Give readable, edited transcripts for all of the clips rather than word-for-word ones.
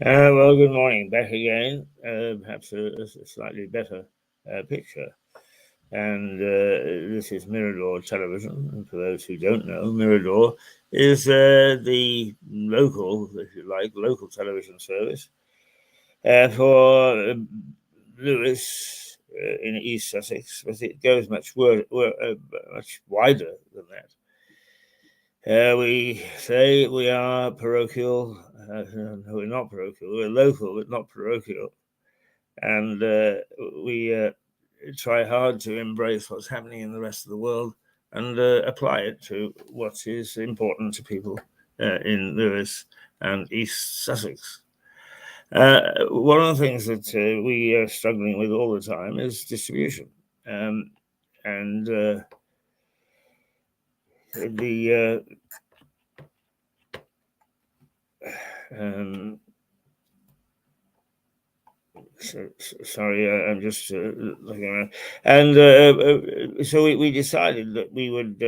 Well, good morning. Back again. Perhaps a slightly better picture. And this is Mirador television. And for those who don't know, Mirador is the local, if you like, local television service for Lewis in East Sussex, but it goes much wider than that. We say we are parochial. No, we're not parochial. We're local, but not parochial. And we try hard to embrace what's happening in the rest of the world and apply it to what is important to people in Lewis and East Sussex. One of the things that we are struggling with all the time is distribution. And the sorry, I'm just looking around. And so we decided that we would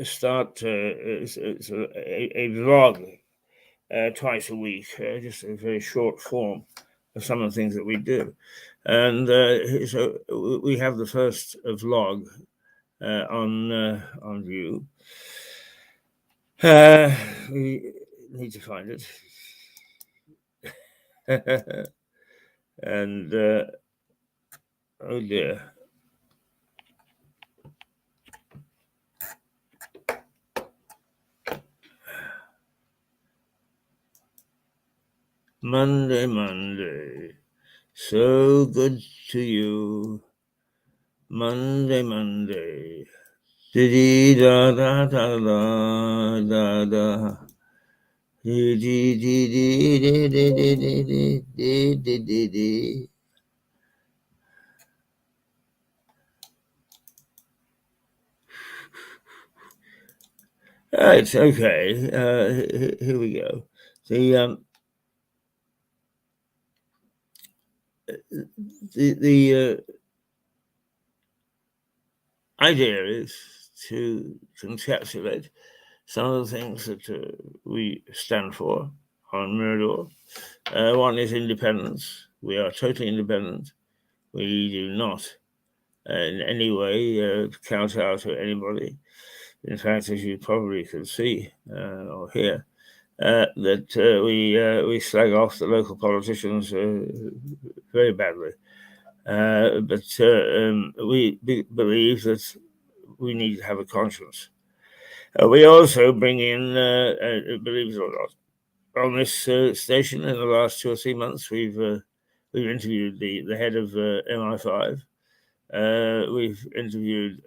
start a vlog twice a week, just a very short form of some of the things that we do. And so we have the first vlog on view. We need to find it. And oh dear. Monday, so good to you. Monday, dee da da da da da da. Dee dee dee dee dee dee dee dee dee dee dee. Right, okay. Here we go. The idea is to encapsulate some of the things that we stand for on Mirador. One is independence. We are totally independent. We do not in any way kowtow to anybody. In fact, as you probably can see or hear, that we slag off the local politicians very badly. But we believe that we need to have a conscience. We also bring in, believe it or not, on this station in the last 2 or 3 months, we've interviewed the head of MI5. We've interviewed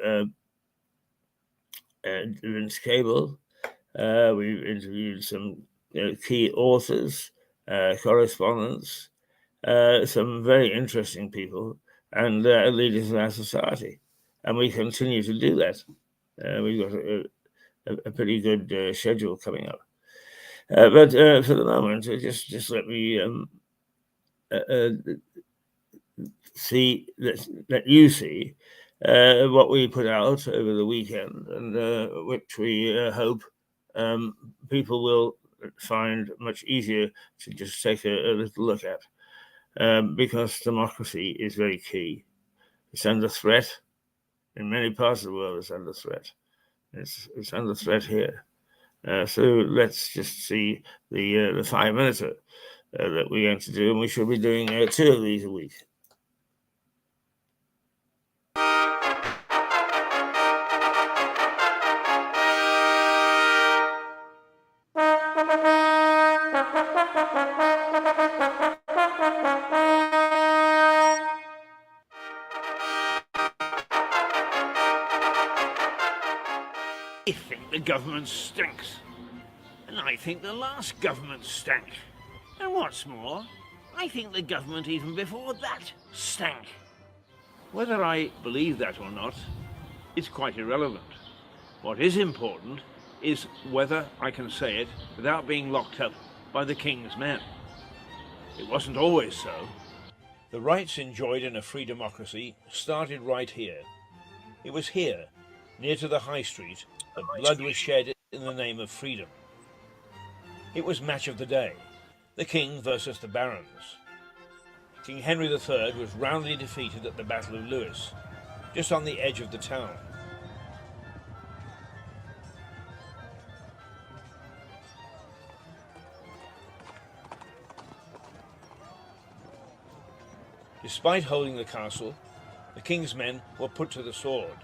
Vince Cable. We've interviewed some key authors, correspondents, some very interesting people, and leaders of our society. And we continue to do that. We've got a pretty good schedule coming up. But for the moment, just let me let you see what we put out over the weekend, and which we hope people will find much easier to just take a little look at, because democracy is very key. It's under threat in many parts of the world. It's under threat. It's under threat here. So let's just see the 5-minute that we're going to do, and we should be doing 2 of these a week. I think the government stinks. And I think the last government stank. And what's more, I think the government even before that stank. Whether I believe that or not is quite irrelevant. What is important is whether I can say it without being locked up by the King's men. It wasn't always so. The rights enjoyed in a free democracy started right here. It was here, near to the High Street, that blood was shed in the name of freedom. It was match of the day, the king versus the barons. King Henry III was roundly defeated at the Battle of Lewes, just on the edge of the town. Despite holding the castle, the king's men were put to the sword,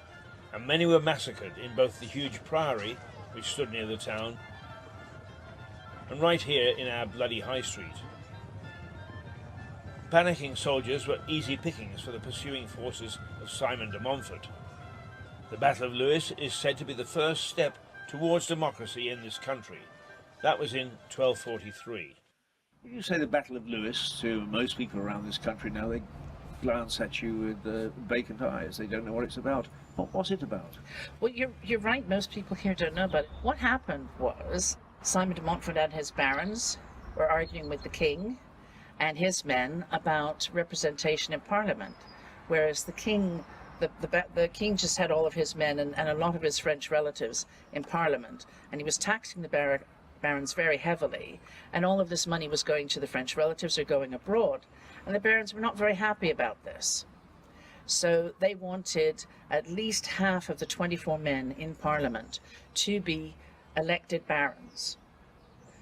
and many were massacred in both the huge priory, which stood near the town, and right here in our bloody High Street. Panicking soldiers were easy pickings for the pursuing forces of Simon de Montfort. The Battle of Lewes is said to be the first step towards democracy in this country. That was in 1243. When you say the Battle of Lewes to most people around this country now, they glance at you with vacant eyes. They don't know what it's about. What was it about? Well, you're right. Most people here don't know about it. What happened was Simon de Montfort and his barons were arguing with the king and his men about representation in Parliament, whereas the king, the king just had all of his men and a lot of his French relatives in Parliament, and he was taxing the barons very heavily, and all of this money was going to the French relatives or going abroad, and the barons were not very happy about this. So they wanted at least half of the 24 men in Parliament to be elected barons.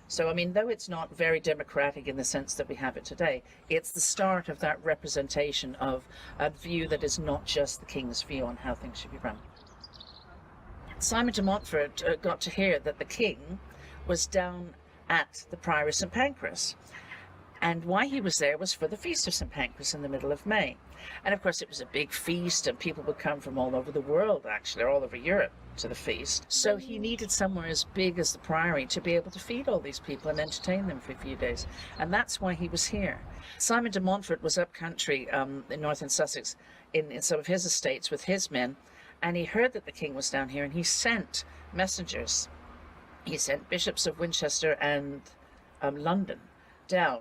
So, I mean, though it's not very democratic in the sense that we have it today, it's the start of that representation of a view that is not just the king's view on how things should be run. Simon de Montfort got to hear that the king was down at the Priory of St. Pancras. And why he was there was for the Feast of St. Pancras in the middle of May. And of course it was a big feast, and people would come from all over the world, actually, or all over Europe, to the feast. So he needed somewhere as big as the Priory to be able to feed all these people and entertain them for a few days. And that's why he was here. Simon de Montfort was up country in northern Sussex in some of his estates with his men, and he heard that the king was down here, and he sent messengers. He sent bishops of Winchester and London down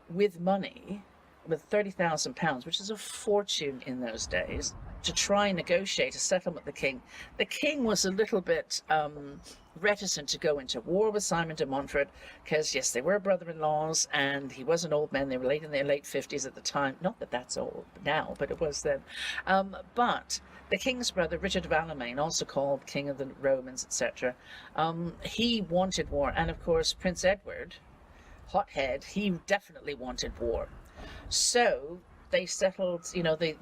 with money, with £30,000, which is a fortune in those days, to try and negotiate a settlement with the king. The king was a little bit reticent to go into war with Simon de Montfort, because yes, they were brother-in-laws, and he was an old man. They were in their late 50s at the time. Not that that's old now, but it was then. But the king's brother, Richard of Alamein, also called King of the Romans, etc., he wanted war. And of course, Prince Edward, hothead, he definitely wanted war. So they settled, you know, the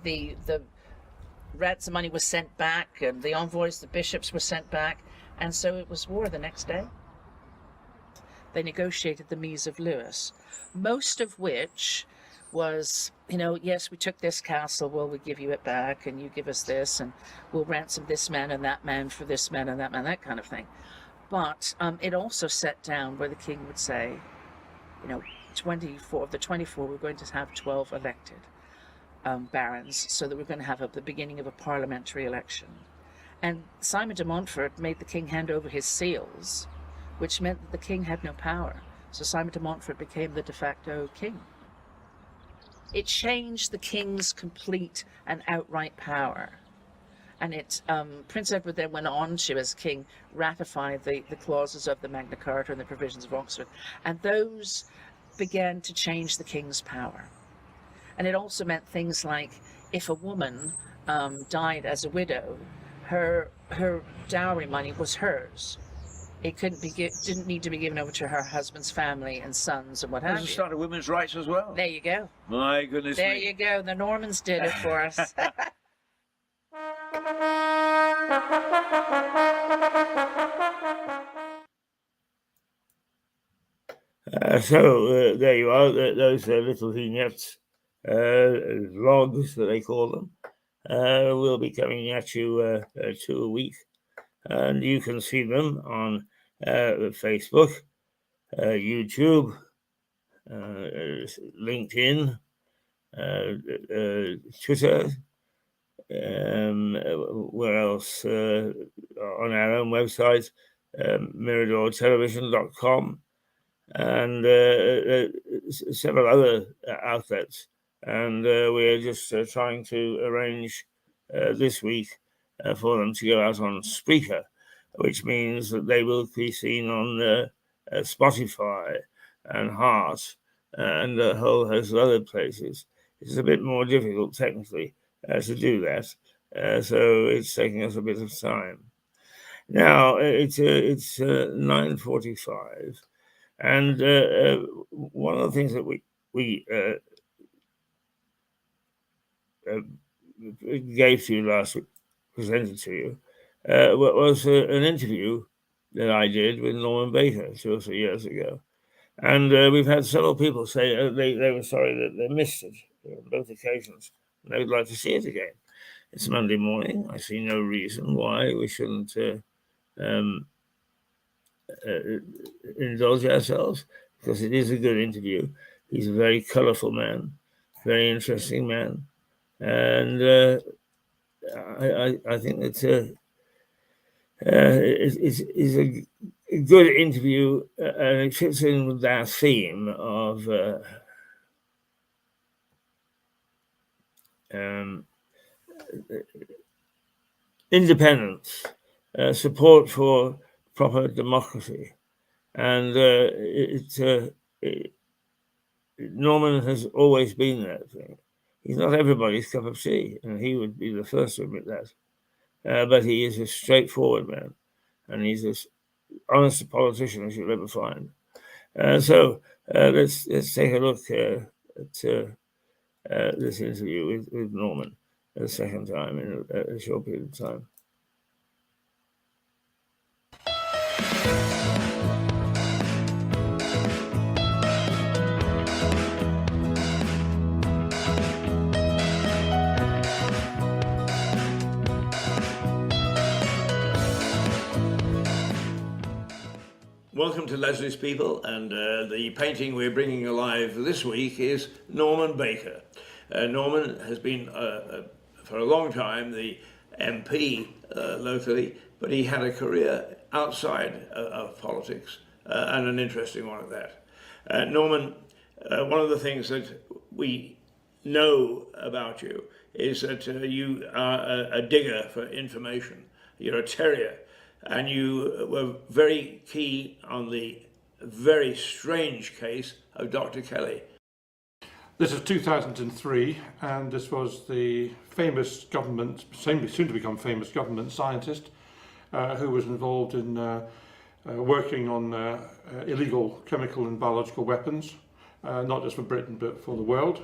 ransom money was sent back, and the envoys, the bishops, were sent back, and so it was war the next day. They negotiated the Mise of Lewes, most of which was, you know, yes, we took this castle, well, we give you it back, and you give us this, and we'll ransom this man and that man for this man and that kind of thing. But it also set down where the king would say, you know, 24 of the 24, we're going to have 12 elected barons, so that we're going to have the beginning of a parliamentary election. And Simon de Montfort made the king hand over his seals, which meant that the king had no power. So Simon de Montfort became the de facto king. It changed the king's complete and outright power. And Prince Edward then went on to, as king, ratify the clauses of the Magna Carta and the provisions of Oxford. And those began to change the king's power. And it also meant things like, if a woman died as a widow, her dowry money was hers. It didn't need to be given over to her husband's family and sons and what have you. There's a start of women's rights as well. There you go. My goodness There me. you go. The Normans did it for us. So there you are, those little vignettes, vlogs that they call them, will be coming at you 2 a week, and you can see them on Facebook, YouTube, LinkedIn, Twitter, where else, on our own website, miradortelevision.com, and several other outlets. And we're just trying to arrange this week for them to go out on Spreaker. which means that they will be seen on Spotify and Heart and a whole host of other places. It's a bit more difficult technically to do that, so it's taking us a bit of time. Now it's 9:45, and one of the things that we gave to you last week, presented to you, was an interview that I did with Norman Baker 2 or 3 years ago. And we've had several people say they were sorry that they missed it on both occasions. And they would like to see it again. It's Monday morning. I see no reason why we shouldn't indulge ourselves, because it is a good interview. He's a very colourful man, very interesting man. And I think that it's a good interview, and it fits in with our theme of independence, support for proper democracy. And Norman has always been that thing. He's not everybody's cup of tea, and he would be the first to admit that. But he is a straightforward man, and he's as honest a politician as you'll ever find. So let's take a look at this interview with Norman a second time in a short period of time. Welcome to Leslie's People, and the painting we're bringing alive this week is Norman Baker. Norman has been, for a long time, the MP locally, but he had a career outside of politics, and an interesting one at that. Norman, one of the things that we know about you is that you are a digger for information. You're a terrier. And you were very keen on the very strange case of Dr. Kelly. This is 2003, and this was the famous government, soon to become famous government scientist, who was involved in working on illegal chemical and biological weapons, not just for Britain but for the world.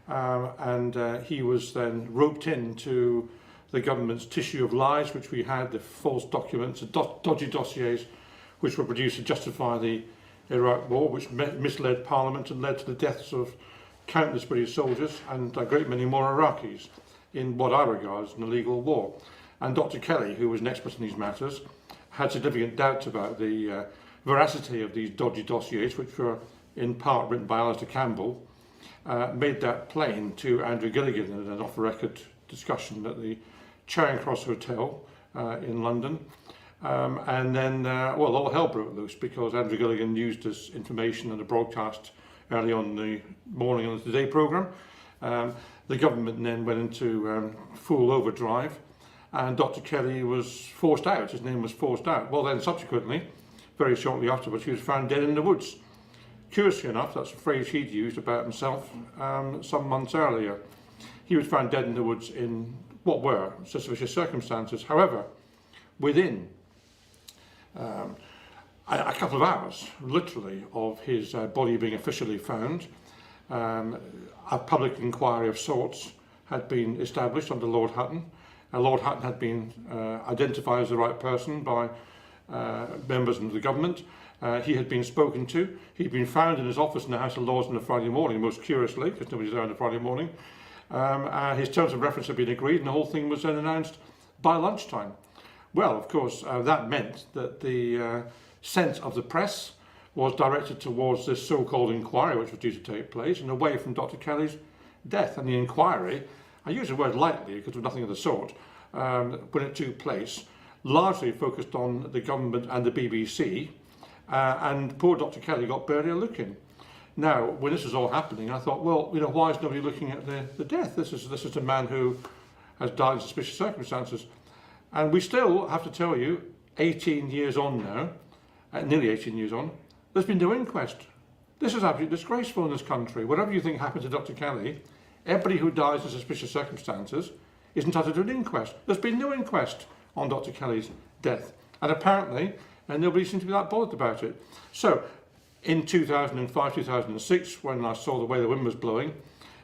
And he was then roped into the government's tissue of lies, which we had, the false documents, the dodgy dossiers, which were produced to justify the Iraq War, which misled Parliament and led to the deaths of countless British soldiers and a great many more Iraqis in what I regard as an illegal war. And Dr. Kelly, who was an expert in these matters, had significant doubts about the veracity of these dodgy dossiers, which were in part written by Alistair Campbell, made that plain to Andrew Gilligan in an off-the-record discussion at the Charing Cross Hotel in London, and then well, all hell broke loose because Andrew Gilligan used this information in a broadcast early on in the morning on the Today programme. The government then went into full overdrive, and Dr. Kelly was forced out. His name was forced out. Well, then subsequently, very shortly afterwards, he was found dead in the woods. Curiously enough, that's a phrase he'd used about himself some months earlier. He was found dead in the woods in what were suspicious circumstances. However, within a couple of hours, literally, of his body being officially found, a public inquiry of sorts had been established under Lord Hutton. Lord Hutton had been identified as the right person by members of the government. He had been spoken to. He'd been found in his office in the House of Lords on a Friday morning, most curiously, because nobody's there on a Friday morning. His terms of reference had been agreed, and the whole thing was then announced by lunchtime. Well, of course, that meant that the scent of the press was directed towards this so-called inquiry which was due to take place, and away from Dr. Kelly's death. And the inquiry, I use the word lightly because there was nothing of the sort, when it took place, largely focused on the government and the BBC, and poor Dr. Kelly got barely a look in. Now, when this was all happening, I thought, well, you know, why is nobody looking at the death? This is a man who has died in suspicious circumstances. And we still have to tell you, 18 years on now, nearly 18 years on, there's been no inquest. This is absolutely disgraceful in this country. Whatever you think happened to Dr. Kelly, everybody who dies in suspicious circumstances is entitled to an inquest. There's been no inquest on Dr. Kelly's death, and apparently nobody seemed to be that bothered about it. So, in 2005, 2006, when I saw the way the wind was blowing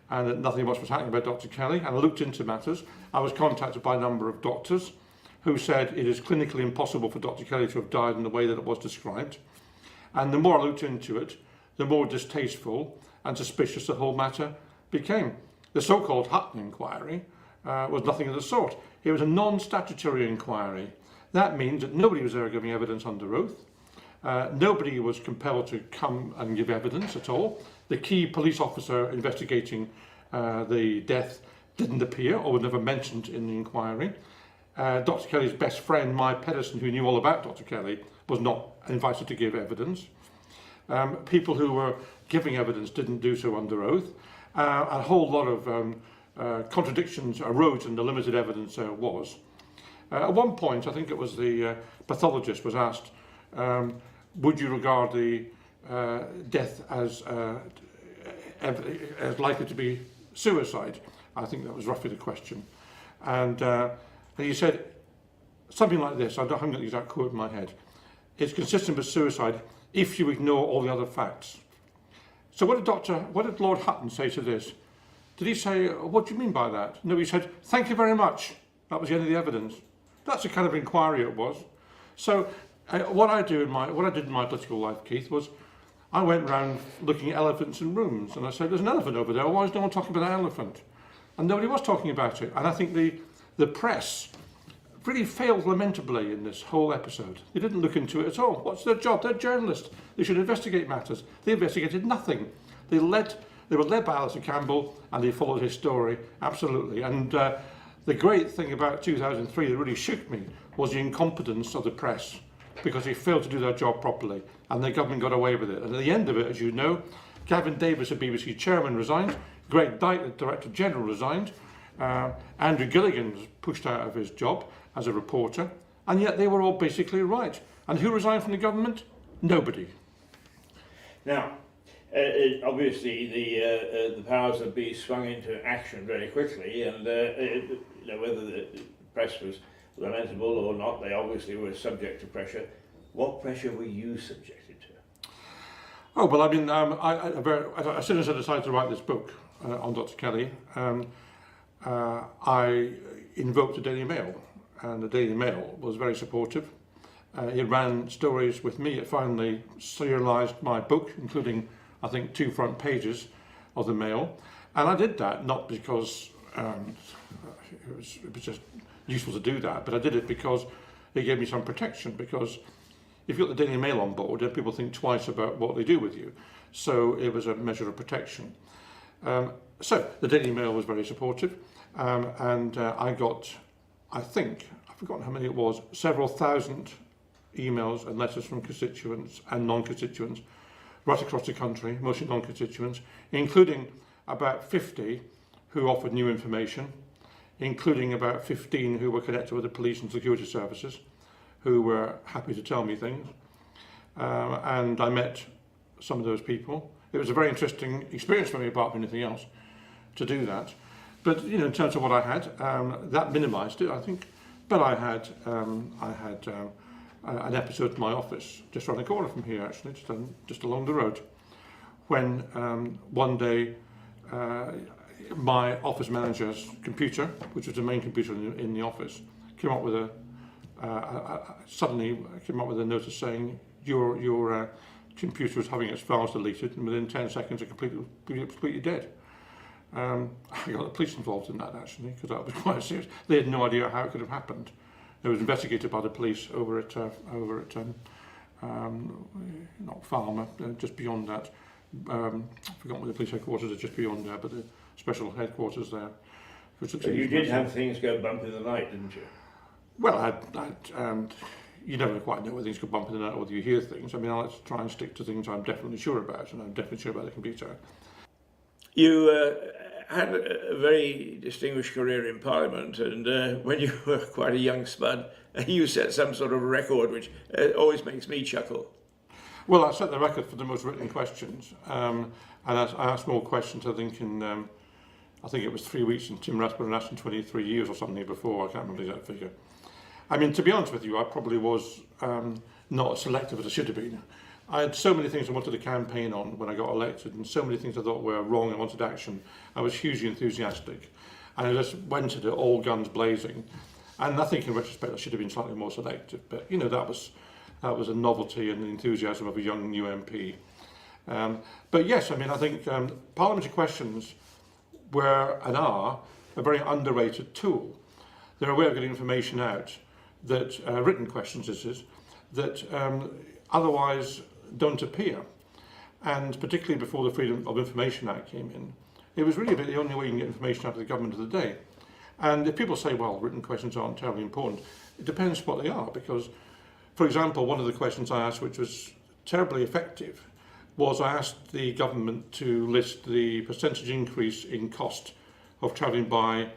and that nothing much was happening about Dr. Kelly, and I looked into matters, I was contacted by a number of doctors who said it is clinically impossible for Dr. Kelly to have died in the way that it was described. And the more I looked into it, the more distasteful and suspicious the whole matter became. The so-called Hutton inquiry was nothing of the sort. It was a non-statutory inquiry. That means that nobody was there giving evidence under oath. Nobody was compelled to come and give evidence at all. The key police officer investigating the death didn't appear or was never mentioned in the inquiry. Dr. Kelly's best friend, Mai Pedersen, who knew all about Dr. Kelly, was not invited to give evidence. People who were giving evidence didn't do so under oath. A whole lot of contradictions arose in the limited evidence there was. At one point, I think it was the pathologist was asked, would you regard the death as likely to be suicide? I think that was roughly the question. And he said something like this, I haven't got the exact quote in my head. It's consistent with suicide if you ignore all the other facts. So what did Lord Hutton say to this? Did he say, what do you mean by that? No, he said, thank you very much. That was the end of the evidence. That's the kind of inquiry it was. So what I did in my political life, Keith, was I went round looking at elephants in rooms, and I said, there's an elephant over there. Why is no one talking about an elephant? And nobody was talking about it. And I think the press really failed lamentably in this whole episode. They didn't look into it at all. What's their job? They're journalists. They should investigate matters. They investigated nothing. They were led by Alistair Campbell, and they followed his story, absolutely. And the great thing about 2003 that really shook me was the incompetence of the press, because they failed to do their job properly, and the government got away with it. And at the end of it, as you know, Gavin Davis, the BBC chairman, resigned. Greg Dyke, the Director General, resigned. Andrew Gilligan was pushed out of his job as a reporter, and yet they were all basically right. And who resigned from the government? Nobody. Now, obviously, the powers that be swung into action very quickly, and whether the press was lamentable or not, they obviously were subject to pressure. What pressure were you subjected to? Oh, well, I mean, as soon as I decided to write this book on Dr. Kelly, I invoked the Daily Mail, and the Daily Mail was very supportive. It ran stories with me. It finally serialised my book, including, I think, 2 front pages of the Mail. And I did that not because it was just useful to do that, but I did it because it gave me some protection, because if you've got the Daily Mail on board, then people think twice about what they do with you. So it was a measure of protection. So the Daily Mail was very supportive, and I got, I think, I've forgotten how many it was, several thousand emails and letters from constituents and non-constituents right across the country, mostly non-constituents, including about 50 who offered new information, including about 15 who were connected with the police and security services, who were happy to tell me things. And I met some of those people. It was a very interesting experience for me, apart from anything else, to do that. But you know, in terms of what I had, that minimised it, I think. But I had an episode in my office, just around the corner from here, actually, just along the road, when one day my office manager's computer, which was the main computer in the office, came up with suddenly came up with a notice saying your computer is having its files deleted, and within 10 seconds it completely dead. I got the police involved in that, actually, because that was quite serious. They had no idea how it could have happened. It was investigated by the police over at not Falmer, just beyond that. I've forgotten where the police headquarters are, just beyond there, but the special headquarters there. So you did have things go bump in the night, didn't you? Well, you never quite know whether things go bump in the night or whether you hear things. I mean, I like to try and stick to things I'm definitely sure about, and I'm definitely sure about the computer. You had a very distinguished career in Parliament, and when you were quite a young spud, you set some sort of record, which always makes me chuckle. Well, I set the record for the most written questions, and I asked more questions, I think, I think it was 3 weeks, and Tim Rathbone asked in 23 years or something before, I can't remember the exact figure. I mean, to be honest with you, I probably was not as selective as I should have been. I had so many things I wanted to campaign on when I got elected, and so many things I thought were wrong and wanted action. I was hugely enthusiastic, and I just went at it all guns blazing. And I think in retrospect I should have been slightly more selective, but you know, that was a novelty and the enthusiasm of a young new MP. But yes, I mean, I think parliamentary questions were and are a very underrated tool. They're a way of getting information out that written questions that otherwise don't appear. And particularly before the Freedom of Information Act came in, it was really about the only way you can get information out of the government of the day. And if people say, well, written questions aren't terribly important, it depends what they are, because, for example, one of the questions I asked, which was terribly effective, was I asked the government to list the percentage increase in cost of travelling by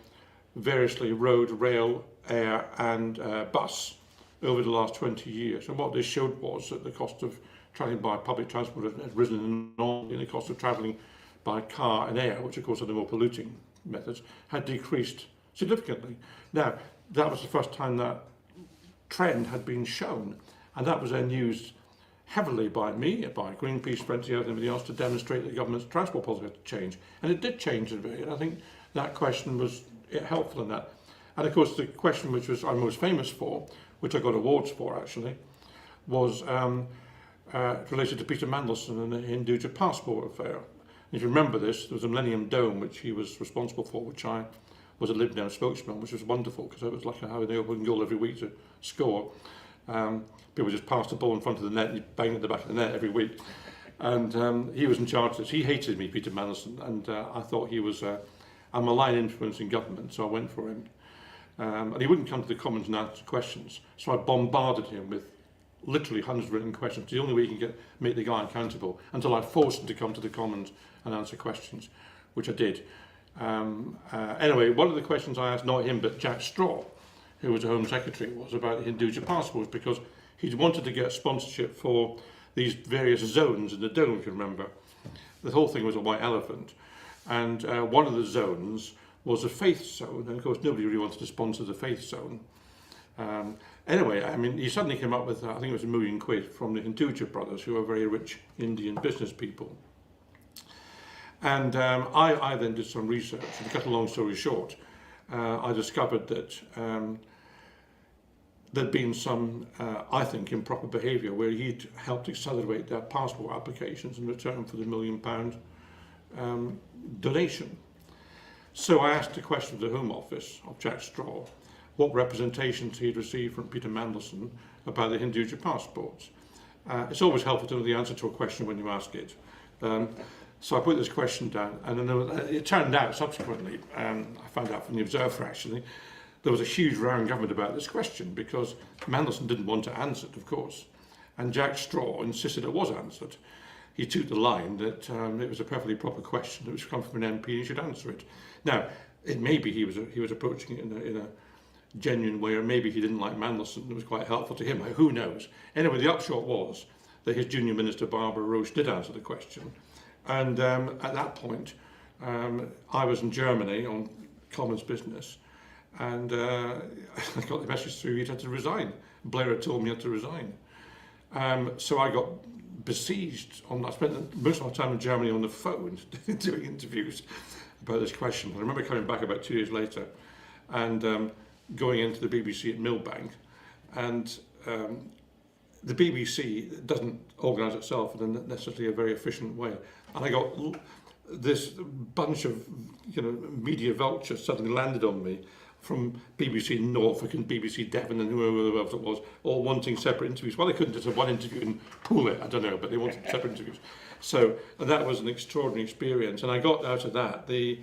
variously road, rail, air and bus over the last 20 years. And what this showed was that the cost of travelling by public transport had risen enormously, and the cost of travelling by car and air, which of course are the more polluting methods, had decreased significantly. Now, that was the first time that trend had been shown, and that was then used heavily by me, by Greenpeace, Frontier, and everybody else to demonstrate that the government's transport policy had to change. And it did change a bit, and I think that question was helpful in that. And of course, the question which was I'm most famous for, which I got awards for actually, was related to Peter Mandelson and the Hinduja passport affair. And if you remember this, there was a Millennium Dome which he was responsible for, which I was a Lib Dem spokesman, which was wonderful because it was like having the open goal every week to score. People just passed the ball in front of the net and you bang at the back of the net every week. And he was in charge of this. He hated me, Peter Mandelson, and I thought he was a malign influence in government, so I went for him. And he wouldn't come to the Commons and answer questions, so I bombarded him with literally hundreds of written questions, the only way you can make the guy accountable, until I forced him to come to the Commons and answer questions, which I did. Anyway, one of the questions I asked, not him, but Jack Straw, who was the Home Secretary, was about the Hinduja passports, because he'd wanted to get sponsorship for these various zones in the Dome, if you remember. The whole thing was a white elephant. And one of the zones was a faith zone, and of course nobody really wanted to sponsor the faith zone. Anyway, I mean, he suddenly came up with, I think it was £1 million from the Hinduja brothers, who are very rich Indian business people. And I then did some research, and to cut a long story short, I discovered that there'd been some, I think, improper behaviour where he'd helped accelerate their passport applications in return for the £1 million donation. So I asked the question of the Home Office of Jack Straw what representations he'd received from Peter Mandelson about the Hinduja passports. It's always helpful to know the answer to a question when you ask it. So I put this question down, and then it turned out subsequently, I found out from the Observer actually, there was a huge row in government about this question because Mandelson didn't want to answer it, of course, and Jack Straw insisted it was answered. He took the line that it was a perfectly proper question that was come from an MP and he should answer it. Now, it may be he was approaching it in a genuine way, or maybe he didn't like Mandelson. It was quite helpful to him. Who knows? Anyway, the upshot was that his junior minister, Barbara Roche, did answer the question. And at that point, I was in Germany on Commons business, and I got the message through he'd had to resign. Blair had told me he had to resign. So I got besieged. I spent most of my time in Germany on the phone doing interviews about this question. I remember coming back about 2 years later and going into the BBC at Millbank, and the BBC doesn't organise itself in a necessarily a very efficient way. And I got this bunch of media vultures suddenly landed on me from BBC Norfolk and BBC Devon and whoever else it was, all wanting separate interviews. Well, they couldn't just have one interview and pool it, I don't know, but they wanted separate interviews. So that was an extraordinary experience. And I got out of that the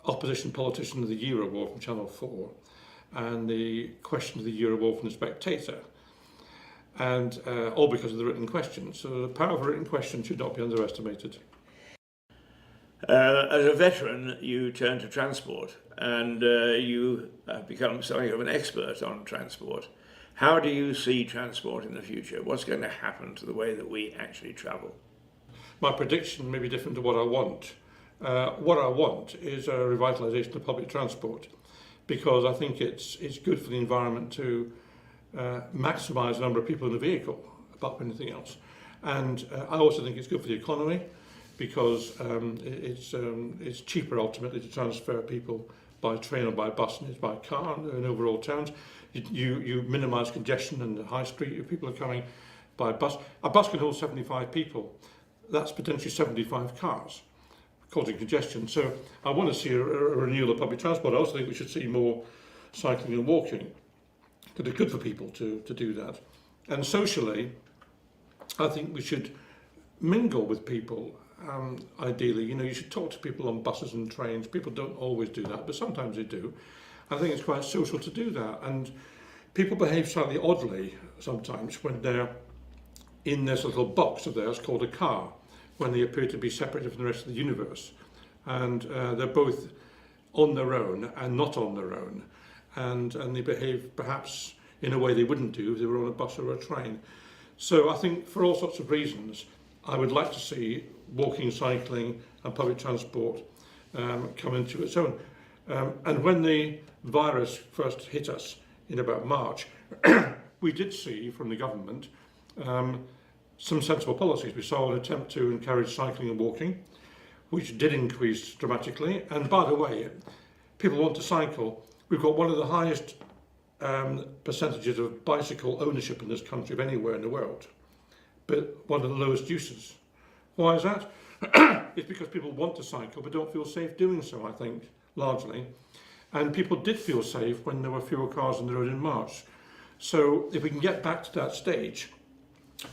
Opposition Politician of the Year award from Channel 4 and the Question of the Year award from The Spectator. And all because of the written questions. So the power of a written question should not be underestimated. As a veteran, you turn to transport, and you have become something of an expert on transport. How do you see transport in the future? What's going to happen to the way that we actually travel? My prediction may be different to what I want. What I want is a revitalisation of public transport, because I think it's good for the environment to maximise the number of people in the vehicle, above anything else. And I also think it's good for the economy, because it's cheaper ultimately to transfer people by train or by bus than it is by car in overall towns. You minimise congestion in the high street if people are coming by bus. A bus can hold 75 people. That's potentially 75 cars, causing congestion. So I want to see a renewal of public transport. I also think we should see more cycling and walking, because it's good for people to do that. And socially, I think we should mingle with people. Ideally, you should talk to people on buses and trains. People don't always do that, but sometimes they do. I think it's quite social to do that. And people behave slightly oddly sometimes when they're in this little box of theirs called a car, when they appear to be separated from the rest of the universe. And they're both on their own and not on their own. And they behave perhaps in a way they wouldn't do if they were on a bus or a train. So I think for all sorts of reasons, I would like to see walking, cycling and public transport come into its own. And when the virus first hit us in about March, we did see from the government some sensible policies. We saw an attempt to encourage cycling and walking, which did increase dramatically. And by the way, people want to cycle. We've got one of the highest percentages of bicycle ownership in this country of anywhere in the world, but one of the lowest uses. Why is that? It's because people want to cycle but don't feel safe doing so, I think, largely. And people did feel safe when there were fewer cars on the road in March. So if we can get back to that stage,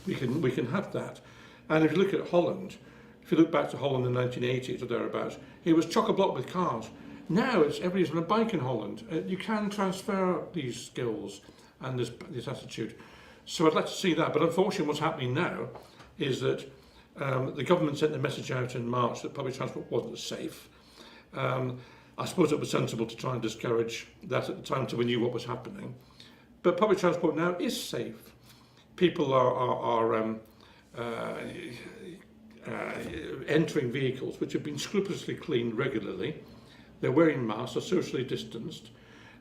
we can have that. And if you look at Holland, if you look back to Holland in the 1980s or thereabouts, it was chock-a-block with cars. Now everybody's on a bike in Holland. You can transfer these skills and this attitude. So I'd like to see that. But unfortunately what's happening now is that the government sent a message out in March that public transport wasn't safe. I suppose it was sensible to try and discourage that at the time until we knew what was happening. But public transport now is safe. People are entering vehicles which have been scrupulously cleaned regularly. They're wearing masks, are socially distanced.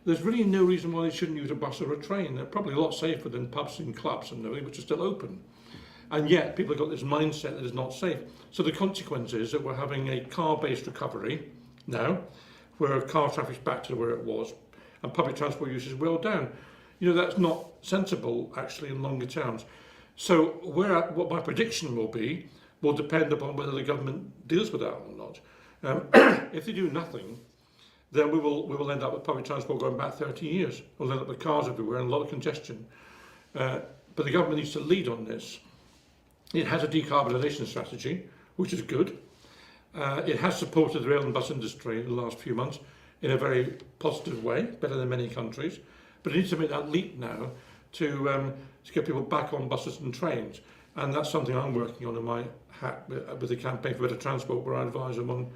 There's really no reason why they shouldn't use a bus or a train. They're probably a lot safer than pubs and clubs and everything, which are still open. And yet people have got this mindset that it's not safe. So the consequence is that we're having a car-based recovery now, where car traffic's back to where it was, and public transport use is well down. That's not sensible, actually, in longer terms. So what my prediction will be will depend upon whether the government deals with that or not. If they do nothing, then we will end up with public transport going back 30 years. We'll end up with cars everywhere and a lot of congestion. But the government needs to lead on this. It has a decarbonisation strategy, which is good. It has supported the rail and bus industry in the last few months in a very positive way, better than many countries. But it needs to make that leap now to get people back on buses and trains. And that's something I'm working on in my hat with the Campaign for Better Transport, where I advise them on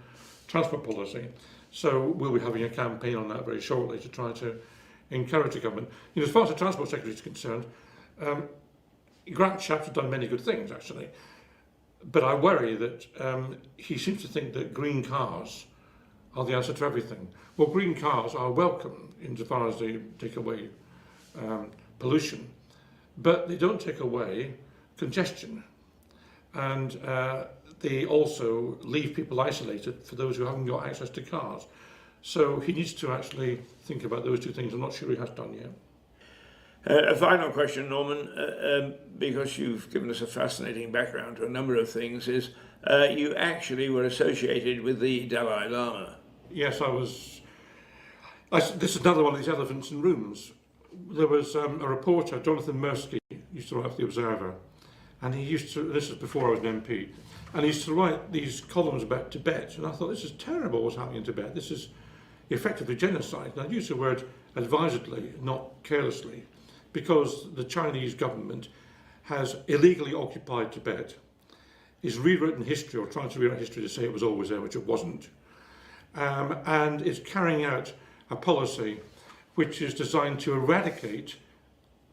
transport policy. So we'll be having a campaign on that very shortly to try to encourage the government. As far as the Transport Secretary is concerned, Grant Shapps has done many good things, actually. But I worry that he seems to think that green cars are the answer to everything. Well, green cars are welcome insofar as they take away pollution, but they don't take away congestion. And they also leave people isolated for those who haven't got access to cars. So he needs to actually think about those two things. I'm not sure he has done yet. A final question, Norman, because you've given us a fascinating background to a number of things, is you actually were associated with the Dalai Lama. Yes, I was. This is another one of these elephants in rooms. There was a reporter, Jonathan Mirsky, used to write for The Observer, and he used to, this is before I was an MP, and he used to write these columns about Tibet, and I thought, this is terrible what's happening in Tibet. This is effectively genocide. And I use the word advisedly, not carelessly, because the Chinese government has illegally occupied Tibet. is rewritten history, or trying to rewrite history to say it was always there, which it wasn't, and is carrying out a policy which is designed to eradicate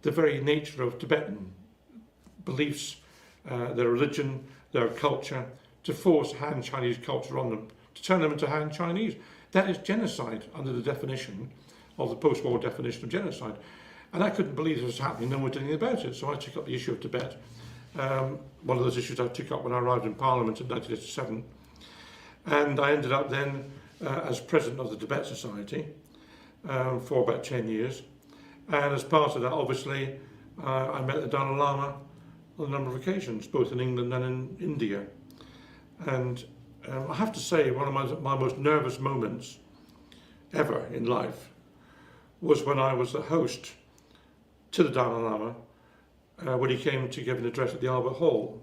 the very nature of Tibetan beliefs, their religion, their culture, to force Han Chinese culture on them, to turn them into Han Chinese. That is genocide under the definition of the post-war definition of genocide. And I couldn't believe this was happening, no one did anything about it. So I took up the issue of Tibet. One of those issues I took up when I arrived in Parliament in 1987. And I ended up then as president of the Tibet Society for about 10 years. And as part of that, obviously, I met the Dalai Lama on a number of occasions, both in England and in India. And I have to say, one of my most nervous moments ever in life was when I was the host to the Dalai Lama when he came to give an address at the Albert Hall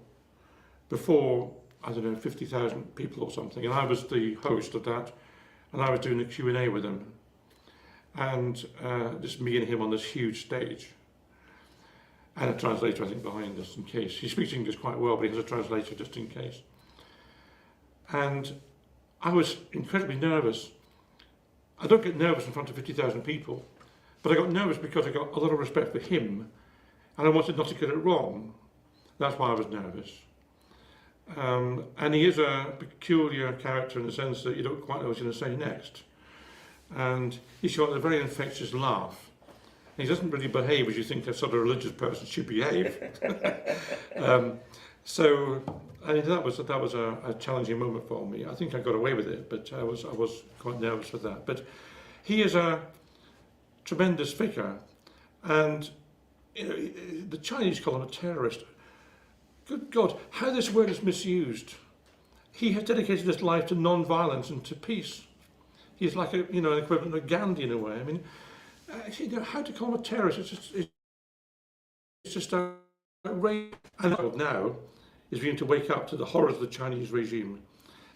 before, I don't know, 50,000 people or something. And I was the host of that, and I was doing the Q&A with him. And just me and him on this huge stage. And a translator, I think, behind us in case. He speaks English quite well, but he has a translator just in case. And I was incredibly nervous. I don't get nervous in front of 50,000 people, but I got nervous because I got a lot of respect for him, and I wanted not to get it wrong. That's why I was nervous. And he is a peculiar character in the sense that you don't quite know what he's going to say next. And he's got a very infectious laugh. He doesn't really behave as you think a sort of religious person should behave. So I mean, that was a challenging moment for me. I think I got away with it, but I was quite nervous with that. But he is a tremendous figure, and you know, the Chinese call him a terrorist. Good God, how this word is misused. He has dedicated his life to non-violence and to peace. He's like an equivalent of Gandhi in a way. I mean, how to call him a terrorist? It's just outrageous. And the world now is beginning to wake up to the horrors of the Chinese regime,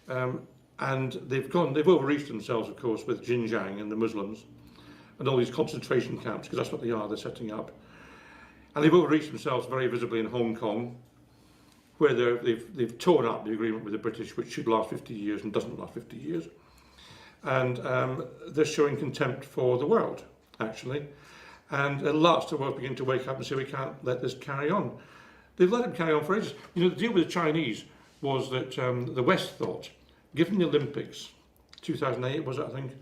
and they've overreached themselves, of course, with Xinjiang and the Muslims, and all these concentration camps, because that's what they are. They're setting up, and they've overreached themselves very visibly in Hong Kong, where they've torn up the agreement with the British, which should last 50 years and doesn't last 50 years. And they're showing contempt for the world, actually. And at last the world begin to wake up and say, we can't let this carry on. They've let it carry on for ages. You know, the deal with the Chinese was that the West thought, give them the Olympics, 2008 was it, I think,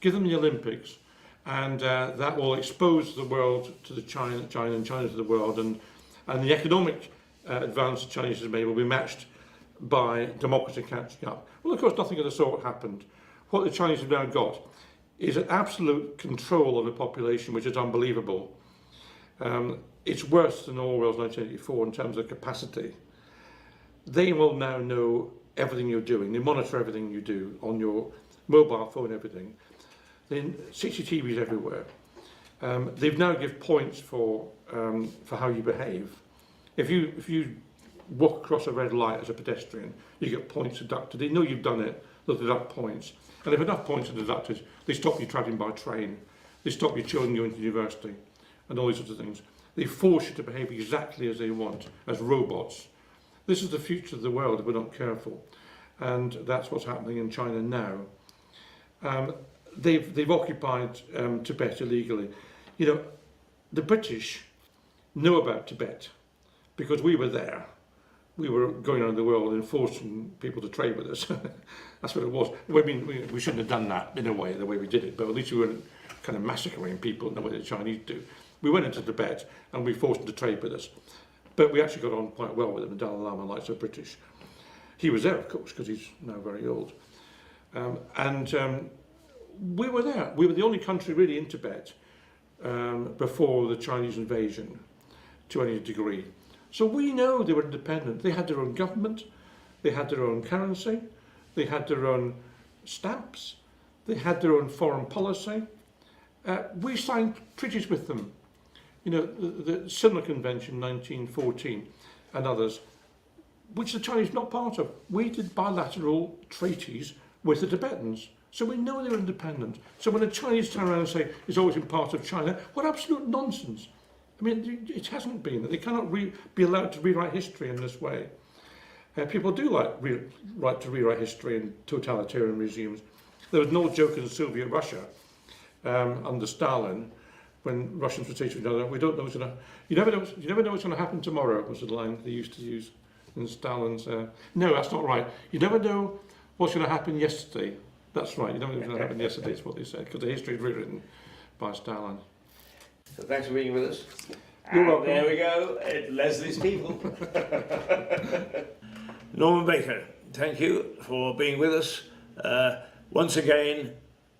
give them the Olympics, and that will expose the world to the China and China to the world, and the economic advance the Chinese has made will be matched by democracy catching up. Well, of course, nothing of the sort happened. What the Chinese have now got is an absolute control of the population, which is unbelievable. It's worse than Orwell's 1984 in terms of capacity. They will now know everything you're doing. They monitor everything you do on your mobile phone, everything. Then CCTVs everywhere. They've now give points for how you behave. If you walk across a red light as a pedestrian, you get points deducted. They know you've done it. They'll deduct points. And if enough points are deducted, they stop you travelling by train. They stop your children going to university and all these sorts of things. They force you to behave exactly as they want, as robots. This is the future of the world if we're not careful. And that's what's happening in China now. They've occupied Tibet illegally. You know, the British know about Tibet because we were there. We were going around the world and forcing people to trade with us. That's what it was. I mean, we shouldn't have done that in a way, the way we did it, but at least we weren't kind of massacring people in the way the Chinese do. We went into Tibet and we forced them to trade with us. But we actually got on quite well with them. The Dalai Lama likes the British. He was there, of course, because he's now very old. We were there. We were the only country really in Tibet before the Chinese invasion to any degree. So we know they were independent. They had their own government, they had their own currency, they had their own stamps, they had their own foreign policy. We signed treaties with them. You know, the Similar Convention 1914 and others, which the Chinese are not part of. We did bilateral treaties with the Tibetans. So we know they're independent. So when the Chinese turn around and say it's always been part of China, what absolute nonsense. I mean, it hasn't been. They cannot be allowed to rewrite history in this way. People do like to rewrite history in totalitarian regimes. There was no joke in Soviet Russia under Stalin, when Russians would say to each other, "We don't know what's going to. You never know what's going to happen tomorrow." Was the line they used to use in Stalin's. No, that's not right. You never know what's going to happen yesterday. That's right. You never know what's going to happen yesterday. Is what they said, because the history is rewritten by Stalin. So thanks for being with us. You're And welcome. there we go, Leslie's people. Norman Baker, thank you for being with us. Once again,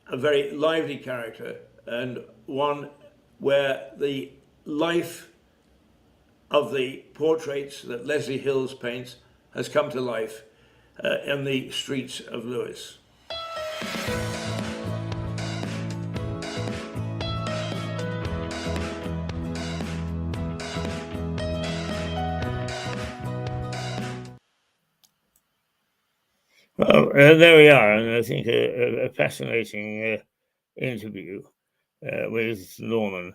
a very lively character, and one where the life of the portraits that Leslie Hills paints has come to life in the streets of Lewes. Well, there we are, and I think a fascinating interview with Norman.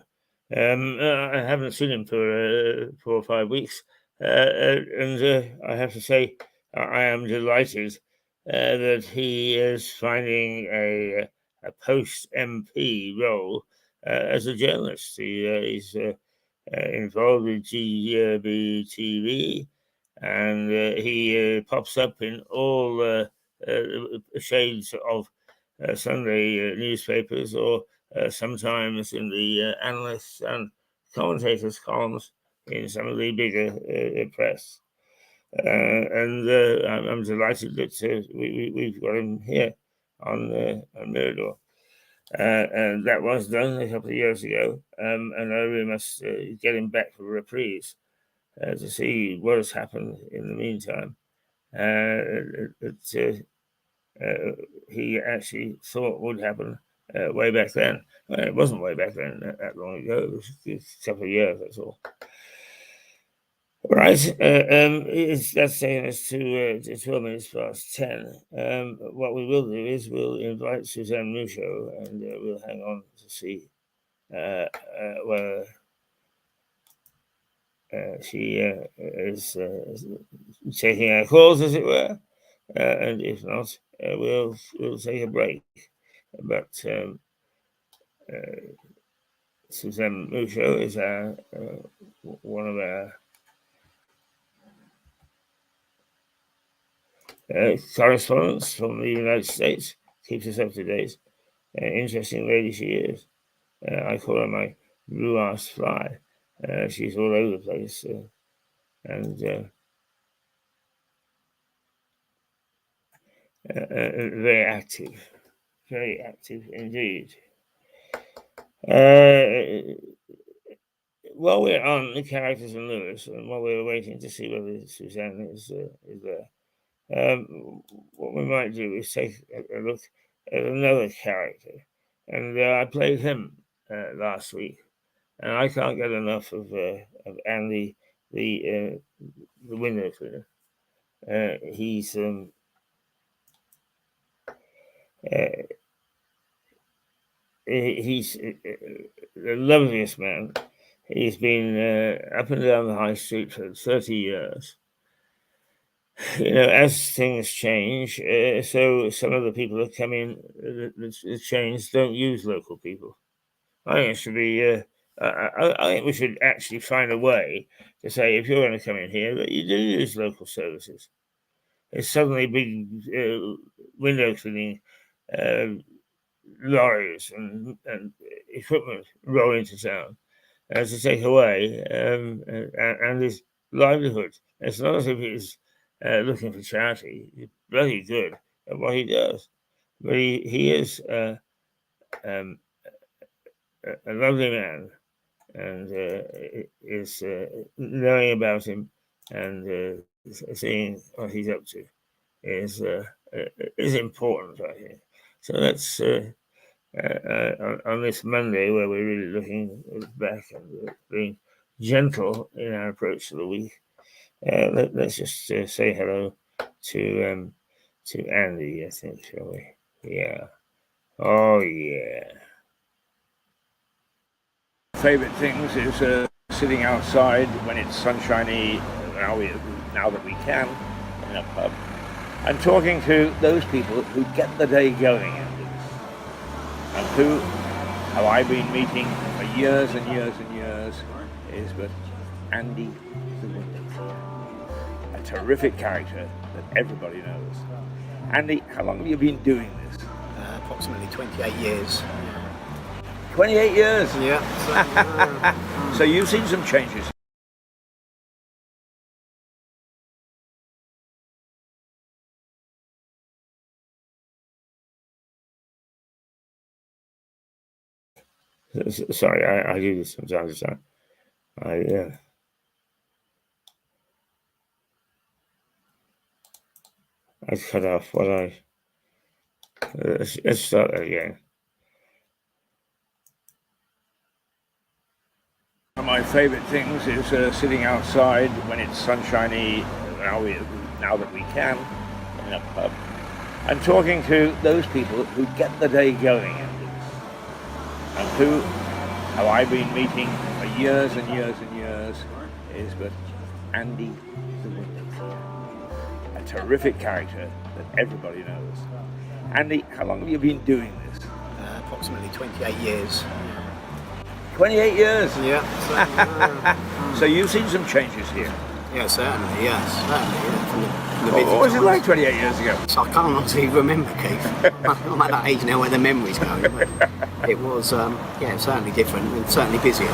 I haven't seen him for 4 or 5 weeks, and I have to say I am delighted that he is finding a post MP role as a journalist. He's involved with GB TV, and he pops up in all shades of Sunday newspapers, or sometimes in the analysts and commentators columns in some of the bigger press. And I'm delighted that we've got him here on Mirador. And that was done a couple of years ago, and I really must get him back for a reprise to see what has happened in the meantime. He actually thought would happen way back then. Well, it wasn't way back then, that long ago. It was a couple of years, that's all. Right, that's taking us to 12 minutes past 10. What we will do is we'll invite Suzanne Mucho, and we'll hang on to see whether she is taking our calls, as it were, and if not, we'll take a break. But Suzanne Mucho is one of our correspondents from the United States, keeps us up to date. Interesting lady she is. I call her my blue ass fly. She's all over the place, and very active indeed. While we're on the characters in Lewes, and while we're waiting to see whether Suzanne is there, what we might do is take a look at another character, and I played him last week, and I can't get enough of Andy, the window cleaner. He's the loveliest man. He's been up and down the high street for 30 years. You know, as things change, so some of the people that come in, the change, don't use local people. I think it should be. I think we should actually find a way to say, if you're going to come in here, that you do use local services. It's suddenly big window cleaning lorries and equipment roll into town to take away and his livelihood. It's not as if he's looking for charity. He's bloody good at what he does, but he is a lovely man, and is knowing about him and seeing what he's up to is important, I think. So that's on this Monday, where we're really looking back and being gentle in our approach to the week. Let's just say hello to Andy, I think, shall we? Yeah. Oh, yeah. Favorite things is sitting outside when it's sunshiny. Now that we can, in a pub. I'm talking to those people who get the day going, Andy. And who have I been meeting for years and years and years is but Andy the window cleaner. A terrific character that everybody knows. Andy, how long have you been doing this? Approximately 28 years. 28 years? Yeah. So you've seen some changes. Sorry, I do this from time to time. I cut off what I. Let's start again. One of my favourite things is sitting outside when it's sunshiny. Now that we can, in a pub. I'm talking to those people who get the day going, and who have I been meeting for years and years and years is but Andy the window cleaner. A terrific character that everybody knows. Andy, how long have you been doing this? Approximately 28 years. 28 years? Yeah. So you've seen some changes here? Yeah, certainly, yes. Certainly, yeah. From the What was it times. like 28 years ago? So I can't honestly remember, Keith. I'm at that age now where the memory's going. But it was, certainly different and certainly busier.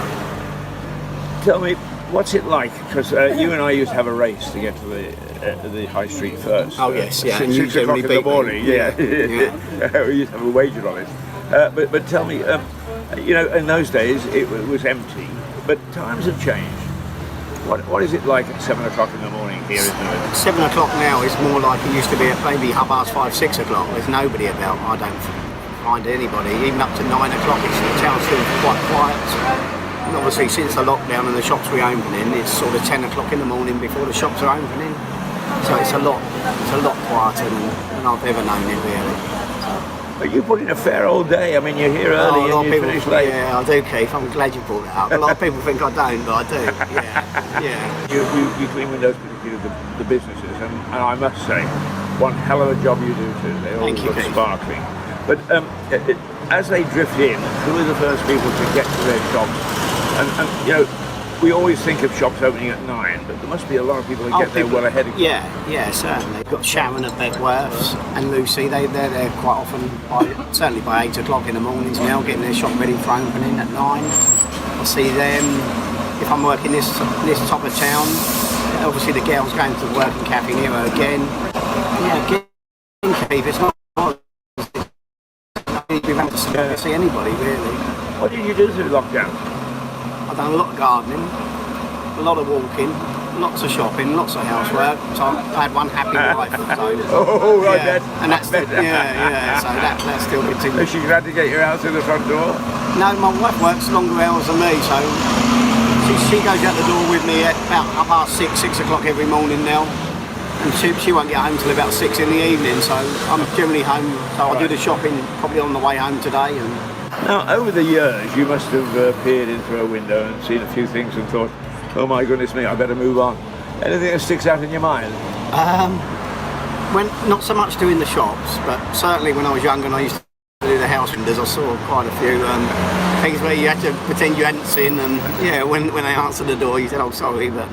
Tell me, what's it like? Because you and I used to have a race to get to the high street first. Oh, yes, yeah. And 6 you o'clock generally in the beat me. morning, yeah. We used to have a wager on it. But tell me, in those days it was empty, but times have changed. What is it like at 7 o'clock in the morning here in Lewis? 7 o'clock now is more like it used to be at maybe 5:30, 6 o'clock. There's nobody about. I don't find anybody. Even up to 9 o'clock, the town's still quite quiet. And obviously, since the lockdown and the shops reopening, it's sort of 10 o'clock in the morning before the shops are opening. So it's a lot quieter than I've ever known it, really. But you put in a fair old day. I mean, you're here early and you finish late. Yeah, I do, Keith. I'm glad you brought that up. A lot of people think I don't, but I do. Yeah. You clean windows, particularly the businesses, and I must say, one hell of a job you do too. They always look sparkling. But as they drift in, who are the first people to get to their shops? And we always think of shops opening at 9, but there must be a lot of people who get there well ahead of you. Yeah, certainly. We've got Sharon at Beckworth's and Lucy. They're there quite often, certainly by 8 o'clock in the mornings now, getting their shop ready for opening at 9. I see them if I'm working this top of town. Obviously the girls going to work in Cafe Nero again. Yeah, again, Keith, it's not. We haven't see anybody really. What did you do through lockdown? I've done a lot of gardening, a lot of walking, lots of shopping, lots of housework. So I had one happy life. So, Right, yeah, and that's yeah. So that still continues. Is she glad to get you out through the front door? No, my wife works longer hours than me, so she goes out the door with me at about 6 o'clock every morning now. And she won't get home till about 6 in the evening, so I'm generally home. So I do the shopping probably on the way home today. And now, over the years, you must have peered in through a window and seen a few things and thought, oh my goodness me, I better move on. Anything that sticks out in your mind? When not so much doing the shops, but certainly when I was younger and I used to do the house windows, I saw quite a few things where you had to pretend you hadn't seen, and when they answered the door, you said, "Oh, sorry," but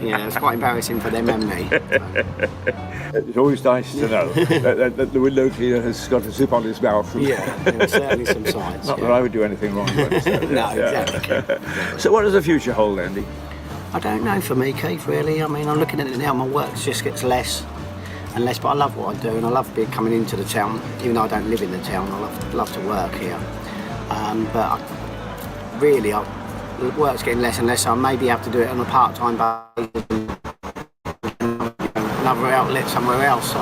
it's quite embarrassing for them and me. It's always nice to know that the window cleaner has got a zip on his mouth. There are certainly some signs. Not that I would do anything wrong. But, No, exactly. So, what does the future hold, Andy? I don't know for me, Keith. Really, I mean, I'm looking at it now. My work just gets less and less, but I love what I do, and I love coming into the town. Even though I don't live in the town, I love to work here. But the work's getting less and less, so I maybe have to do it on a part-time basis, another outlet somewhere else. So.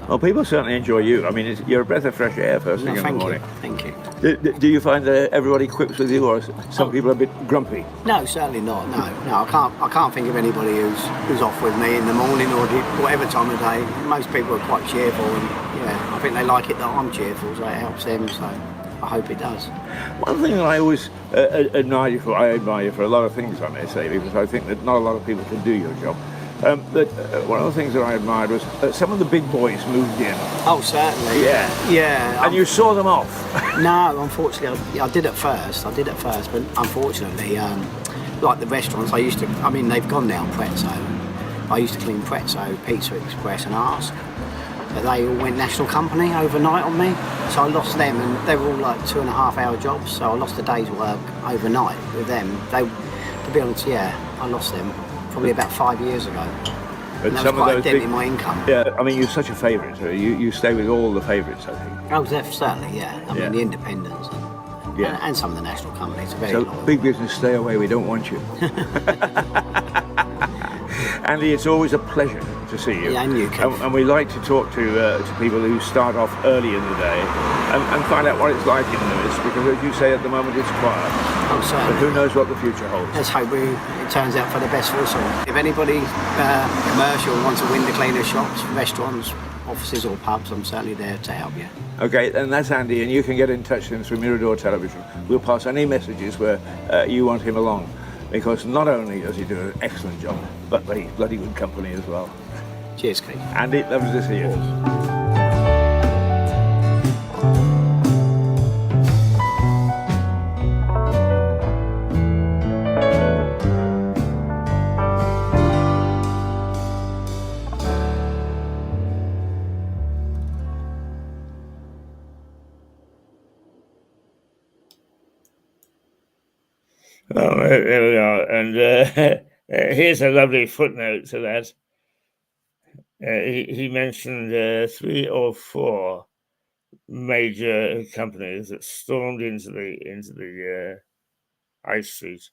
Well, people certainly enjoy you. I mean, you're a breath of fresh air first thing in the morning. Thank you. Do you find that everybody quips with you, or some people are a bit grumpy? No, certainly not. No, I can't think of anybody who's off with me in the morning or whatever time of day. Most people are quite cheerful, and I think they like it that I'm cheerful, so it helps them. So I hope it does. One thing that I always admire you for a lot of things, I may say, because I think that not a lot of people can do your job. But one of the things that I admired was some of the big boys moved in. Oh, certainly. Yeah. Yeah. And you saw them off. No, unfortunately, I did at first, but unfortunately, like the restaurants, I mean, they've gone now, Prezzo. I used to clean Prezzo, Pizza Express and Ask. But they all went national company overnight on me, so I lost them, and they were all like 2.5-hour jobs, so I lost a day's work overnight with them. To be honest, I lost them probably about 5 years ago. But and that some was quite of a those dent in my income. Yeah, I mean, you're such a favourite. You stay with all the favourites, I think. Oh, certainly, yeah. I mean, the independents and some of the national companies are very So loyal. big business, stay away. We don't want you. Andy, it's always a pleasure to see you. Yeah, and you, Kev. And we like to talk to people who start off early in the day and find out what it's like in Lewis, because as you say, at the moment it's quiet. Oh, certainly. But who knows what the future holds. Let's hope it turns out for the best for us all. If anybody commercial wants to window cleaner shops, restaurants, offices or pubs, I'm certainly there to help you. Okay, and that's Andy, and you can get in touch with him through Mirador Television. We'll pass any messages where you want him along, because not only does he do an excellent job, but he's bloody good company as well. Cheers, Keith. Andy, lovely to see you. Well, there we are, and here's a lovely footnote to that. He mentioned 3 or 4 major companies that stormed into the high street,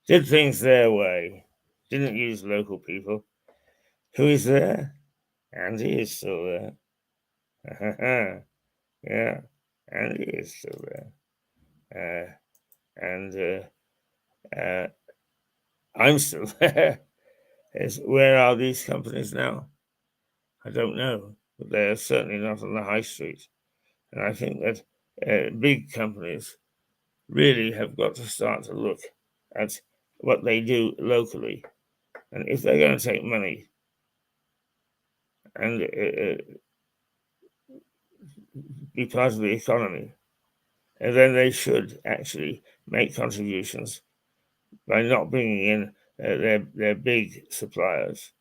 did things their way, didn't use local people. Who is there? Andy is still there. Yeah, Andy is still there. And I'm still there. Where are these companies now? I don't know, but they're certainly not on the high street. And I think that big companies really have got to start to look at what they do locally. And if they're going to take money and be part of the economy, then they should actually make contributions by not bringing in their big suppliers,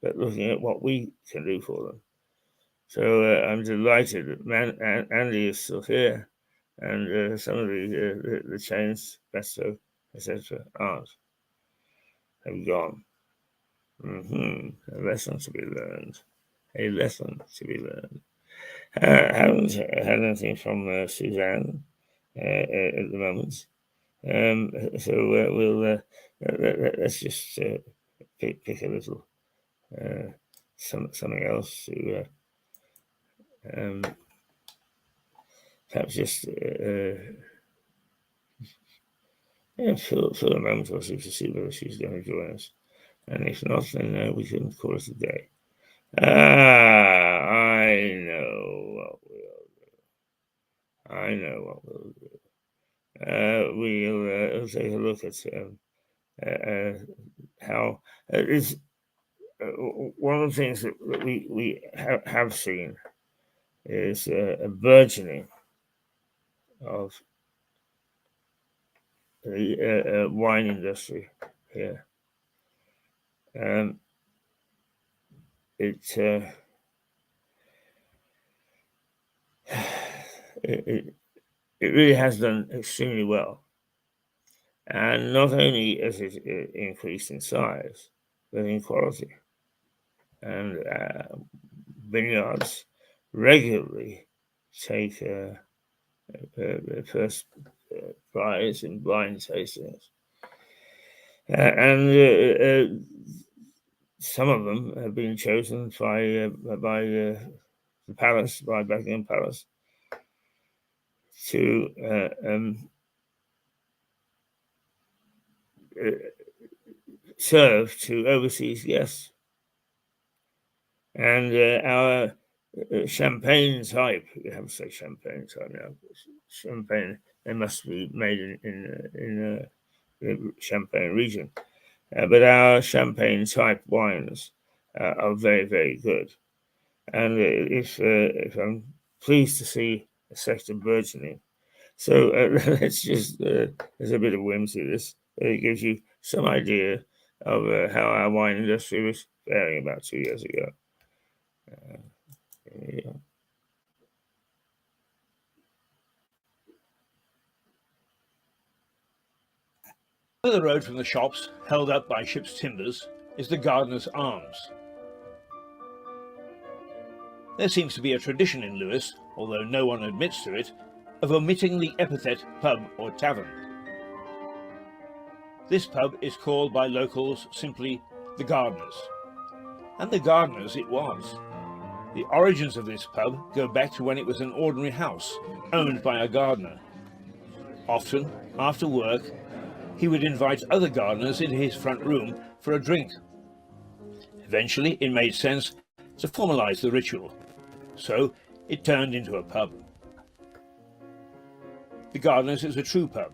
but looking at what we can do for them. So I'm delighted that Andy is still here, and some of the chains, Besto, etc., aren't. Have gone. A lesson to be learned. A lesson to be learned. Haven't had anything from Suzanne at the moment. So we'll let's just pick a little something else to perhaps just for a moment or two to see whether she's going to join us, and if not, then we can call it a day. I know what we'll do. We'll take a look at how is one of the things that we have seen is a burgeoning of the wine industry here. It really has done extremely well. And not only has it increased in size, but in quality. And vineyards regularly take the first prize in blind tastings. And some of them have been chosen by the palace, by Buckingham Palace, to serve to overseas guests. And our champagne type, you have to say champagne type now. Champagne, they must be made in the Champagne region. but our champagne type wines are very, very good. And if I'm pleased to see a sector burgeoning. So let's just, there's a bit of whimsy to this. It gives you some idea of how our wine industry was faring about 2 years ago. Yeah. Over the road from the shops, held up by ship's timbers, is the Gardener's Arms. There seems to be a tradition in Lewes, although no one admits to it, of omitting the epithet pub or tavern. This pub is called by locals simply the Gardener's. And the Gardener's it was. The origins of this pub go back to when it was an ordinary house, owned by a gardener. Often, after work, he would invite other gardeners into his front room for a drink. Eventually, it made sense to formalize the ritual, so it turned into a pub. The Gardener's is a true pub.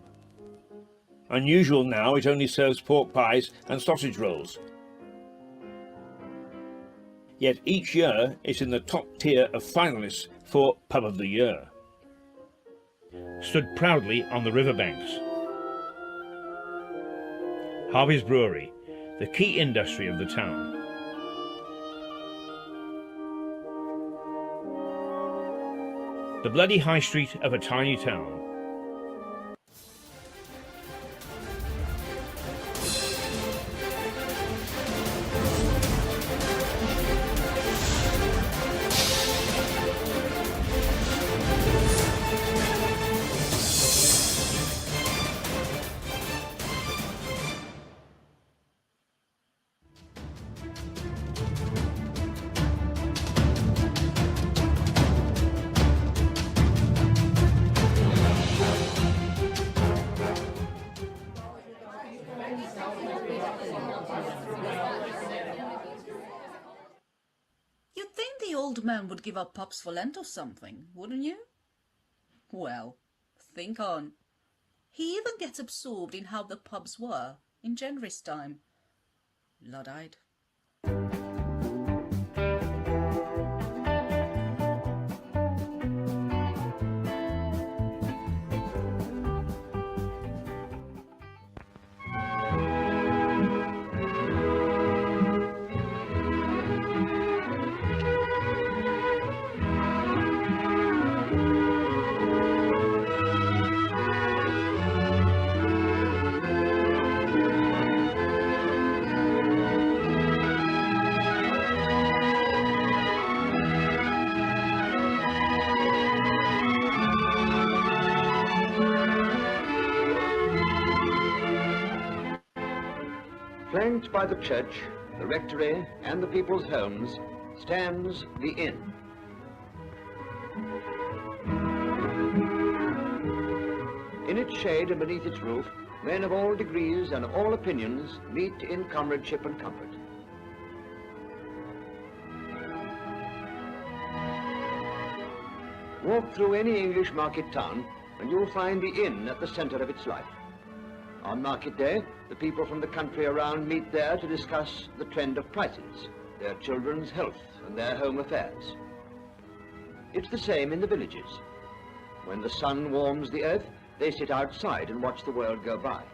Unusual now, it only serves pork pies and sausage rolls. Yet each year it's in the top tier of finalists for Pub of the Year. Stood proudly on the riverbanks. Harvey's Brewery, the key industry of the town. The bloody high street of a tiny town. You'd think the old man would give up pubs for Lent or something, wouldn't you? Well, think on. He even gets absorbed in how the pubs were in January's time. Luddite. Flanked by the church, the rectory and the people's homes stands the inn. In its shade and beneath its roof, men of all degrees and of all opinions meet in comradeship and comfort. Walk through any English market town and you'll find the inn at the centre of its life. On market day, the people from the country around meet there to discuss the trend of prices, their children's health and their home affairs. It's the same in the villages. When the sun warms the earth, they sit outside and watch the world go by.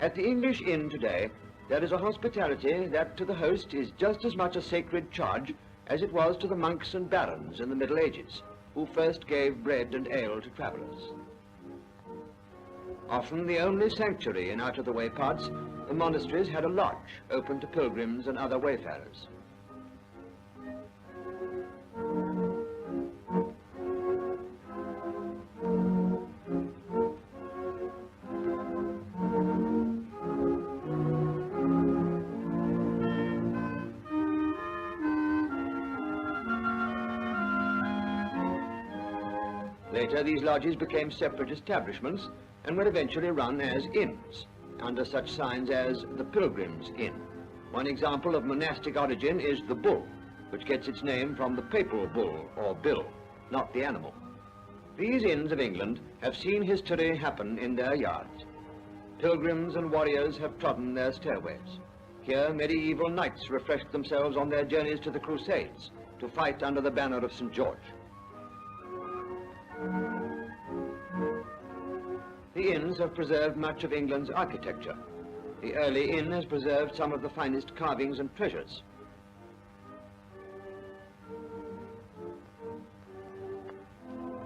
At the English inn today, there is a hospitality that to the host is just as much a sacred charge as it was to the monks and barons in the Middle Ages, who first gave bread and ale to travellers. Often the only sanctuary in out-of-the-way parts, the monasteries had a lodge open to pilgrims and other wayfarers. Later, these lodges became separate establishments and were eventually run as inns, under such signs as the Pilgrim's Inn. One example of monastic origin is the Bull, which gets its name from the papal bull, or bill, not the animal. These inns of England have seen history happen in their yards. pilgrims and warriors have trodden their stairways. Here medieval knights refreshed themselves on their journeys to the Crusades to fight under the banner of St. George. The inns have preserved much of England's architecture. The early inn has preserved some of the finest carvings and treasures.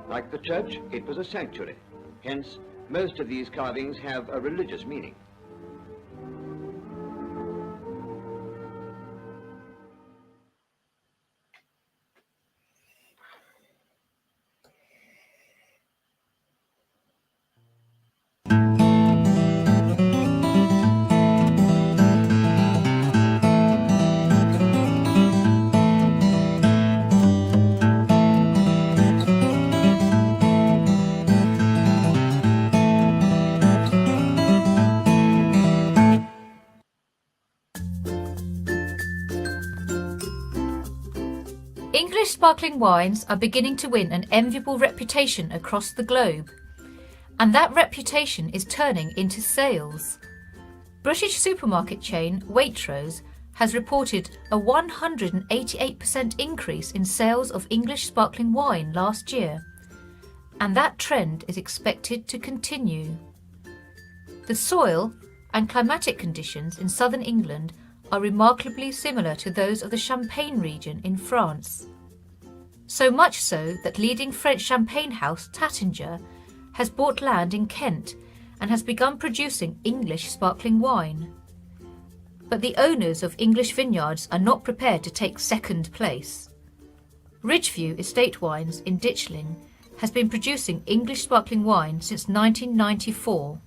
Like the church, it was a sanctuary. Hence, most of these carvings have a religious meaning. English sparkling wines are beginning to win an enviable reputation across the globe, and that reputation is turning into sales. British supermarket chain Waitrose has reported a 188% increase in sales of English sparkling wine last year, and that trend is expected to continue. The soil and climatic conditions in southern England are remarkably similar to those of the Champagne region in France. So much so that leading French champagne house Taittinger has bought land in Kent and has begun producing English sparkling wine. But the owners of English vineyards are not prepared to take second place. Ridgeview Estate Wines in Ditchling has been producing English sparkling wine since 1994.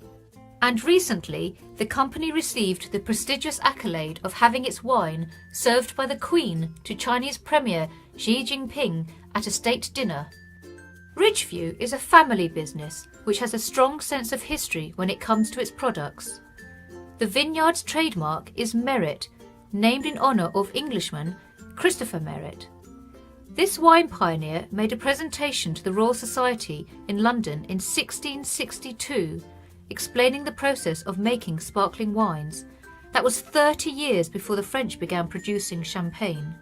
And recently, the company received the prestigious accolade of having its wine served by the Queen to Chinese Premier Xi Jinping at a state dinner. Ridgeview is a family business which has a strong sense of history when it comes to its products. The vineyard's trademark is Merit, named in honour of Englishman Christopher Merit. This wine pioneer made a presentation to the Royal Society in London in 1662, explaining the process of making sparkling wines. That was 30 years before the French began producing champagne.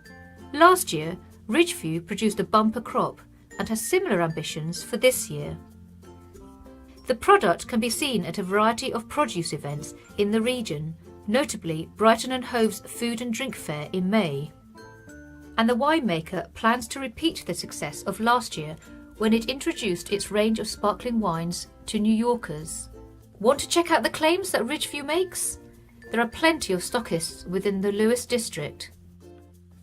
Last year, Ridgeview produced a bumper crop and has similar ambitions for this year. The product can be seen at a variety of produce events in the region, notably Brighton and Hove's Food and Drink Fair in May. And the winemaker plans to repeat the success of last year when it introduced its range of sparkling wines to New Yorkers. Want to check out the claims that Ridgeview makes? There are plenty of stockists within the Lewes district.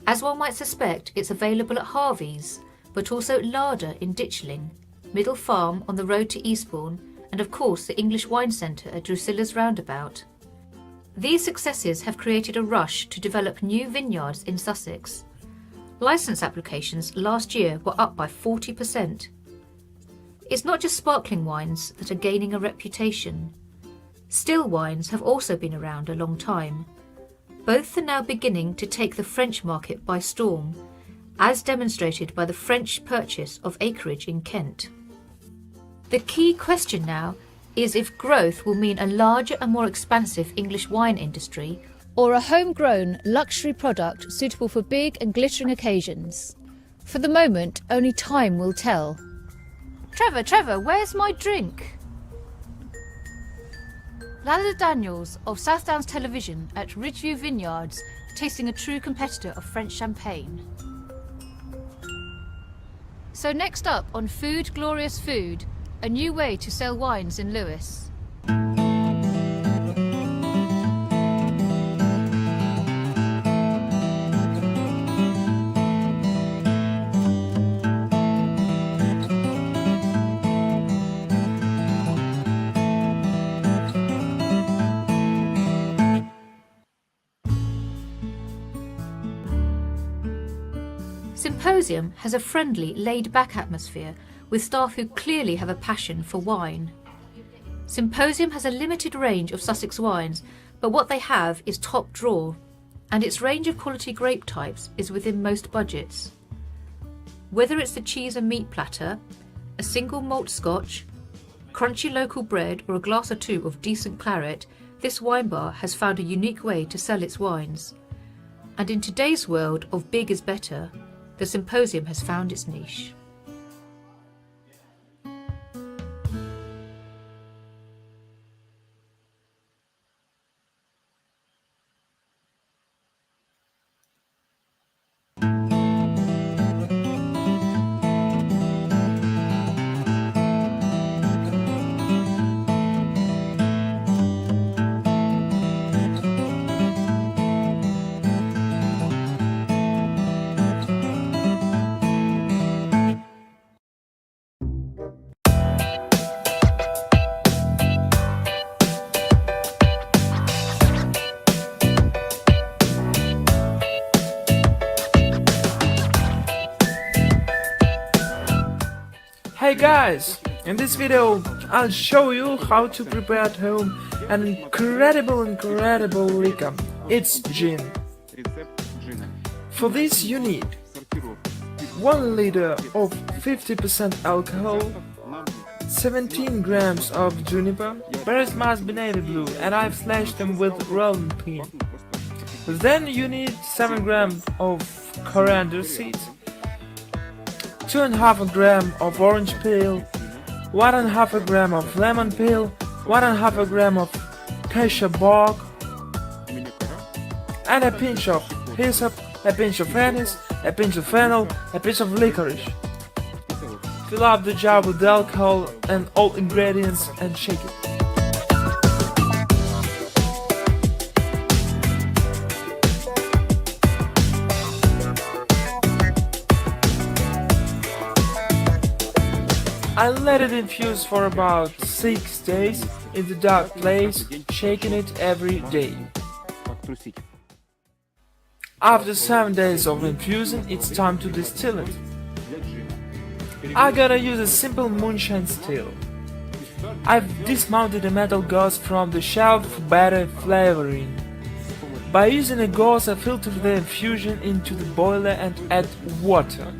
As one might suspect, it's available at Harvey's, but also Larder in Ditchling, Middle Farm on the road to Eastbourne, and of course the English Wine Centre at Drusilla's Roundabout. These successes have created a rush to develop new vineyards in Sussex. Licence applications last year were up by 40%. It's not just sparkling wines that are gaining a reputation. Still wines have also been around a long time. Both are now beginning to take the French market by storm, as demonstrated by the French purchase of acreage in Kent. The key question now is if growth will mean a larger and more expansive English wine industry, or a homegrown luxury product suitable for big and glittering occasions. For the moment, only time will tell. Trevor, where's my drink? Ladder Daniels of South Downs Television at Ridgeview Vineyards, tasting a true competitor of French champagne. So next up on Food Glorious Food, a new way to sell wines in Lewes. Symposium has a friendly, laid-back atmosphere with staff who clearly have a passion for wine. Symposium has a limited range of Sussex wines, but what they have is top draw, and its range of quality grape types is within most budgets. Whether it's the cheese and meat platter, a single malt scotch, crunchy local bread or a glass or two of decent claret, this wine bar has found a unique way to sell its wines. And in today's world of big is better, the Symposium has found its niche. Hey guys! In this video I'll show you how to prepare at home an incredible liquor. It's gin. For this you need 1 liter of 50% alcohol, 17 grams of juniper, berries must be navy blue and I've slashed them with rolling pin. Then you need 7 grams of coriander seeds, 2.5 gram of orange peel, 1.5 gram of lemon peel, 1.5 gram of cassia bark, and a pinch of hyssop, a pinch of anise, a pinch of fennel, a pinch of licorice. Fill up the jar with alcohol and all ingredients and shake it. I let it infuse for about 6 days in the dark place, shaking it every day. After 7 days of infusing, it's time to distill it. I gotta use a simple moonshine still. I've dismounted a metal gauze from the shelf for better flavoring. By using a gauze, I filter the infusion into the boiler and add water.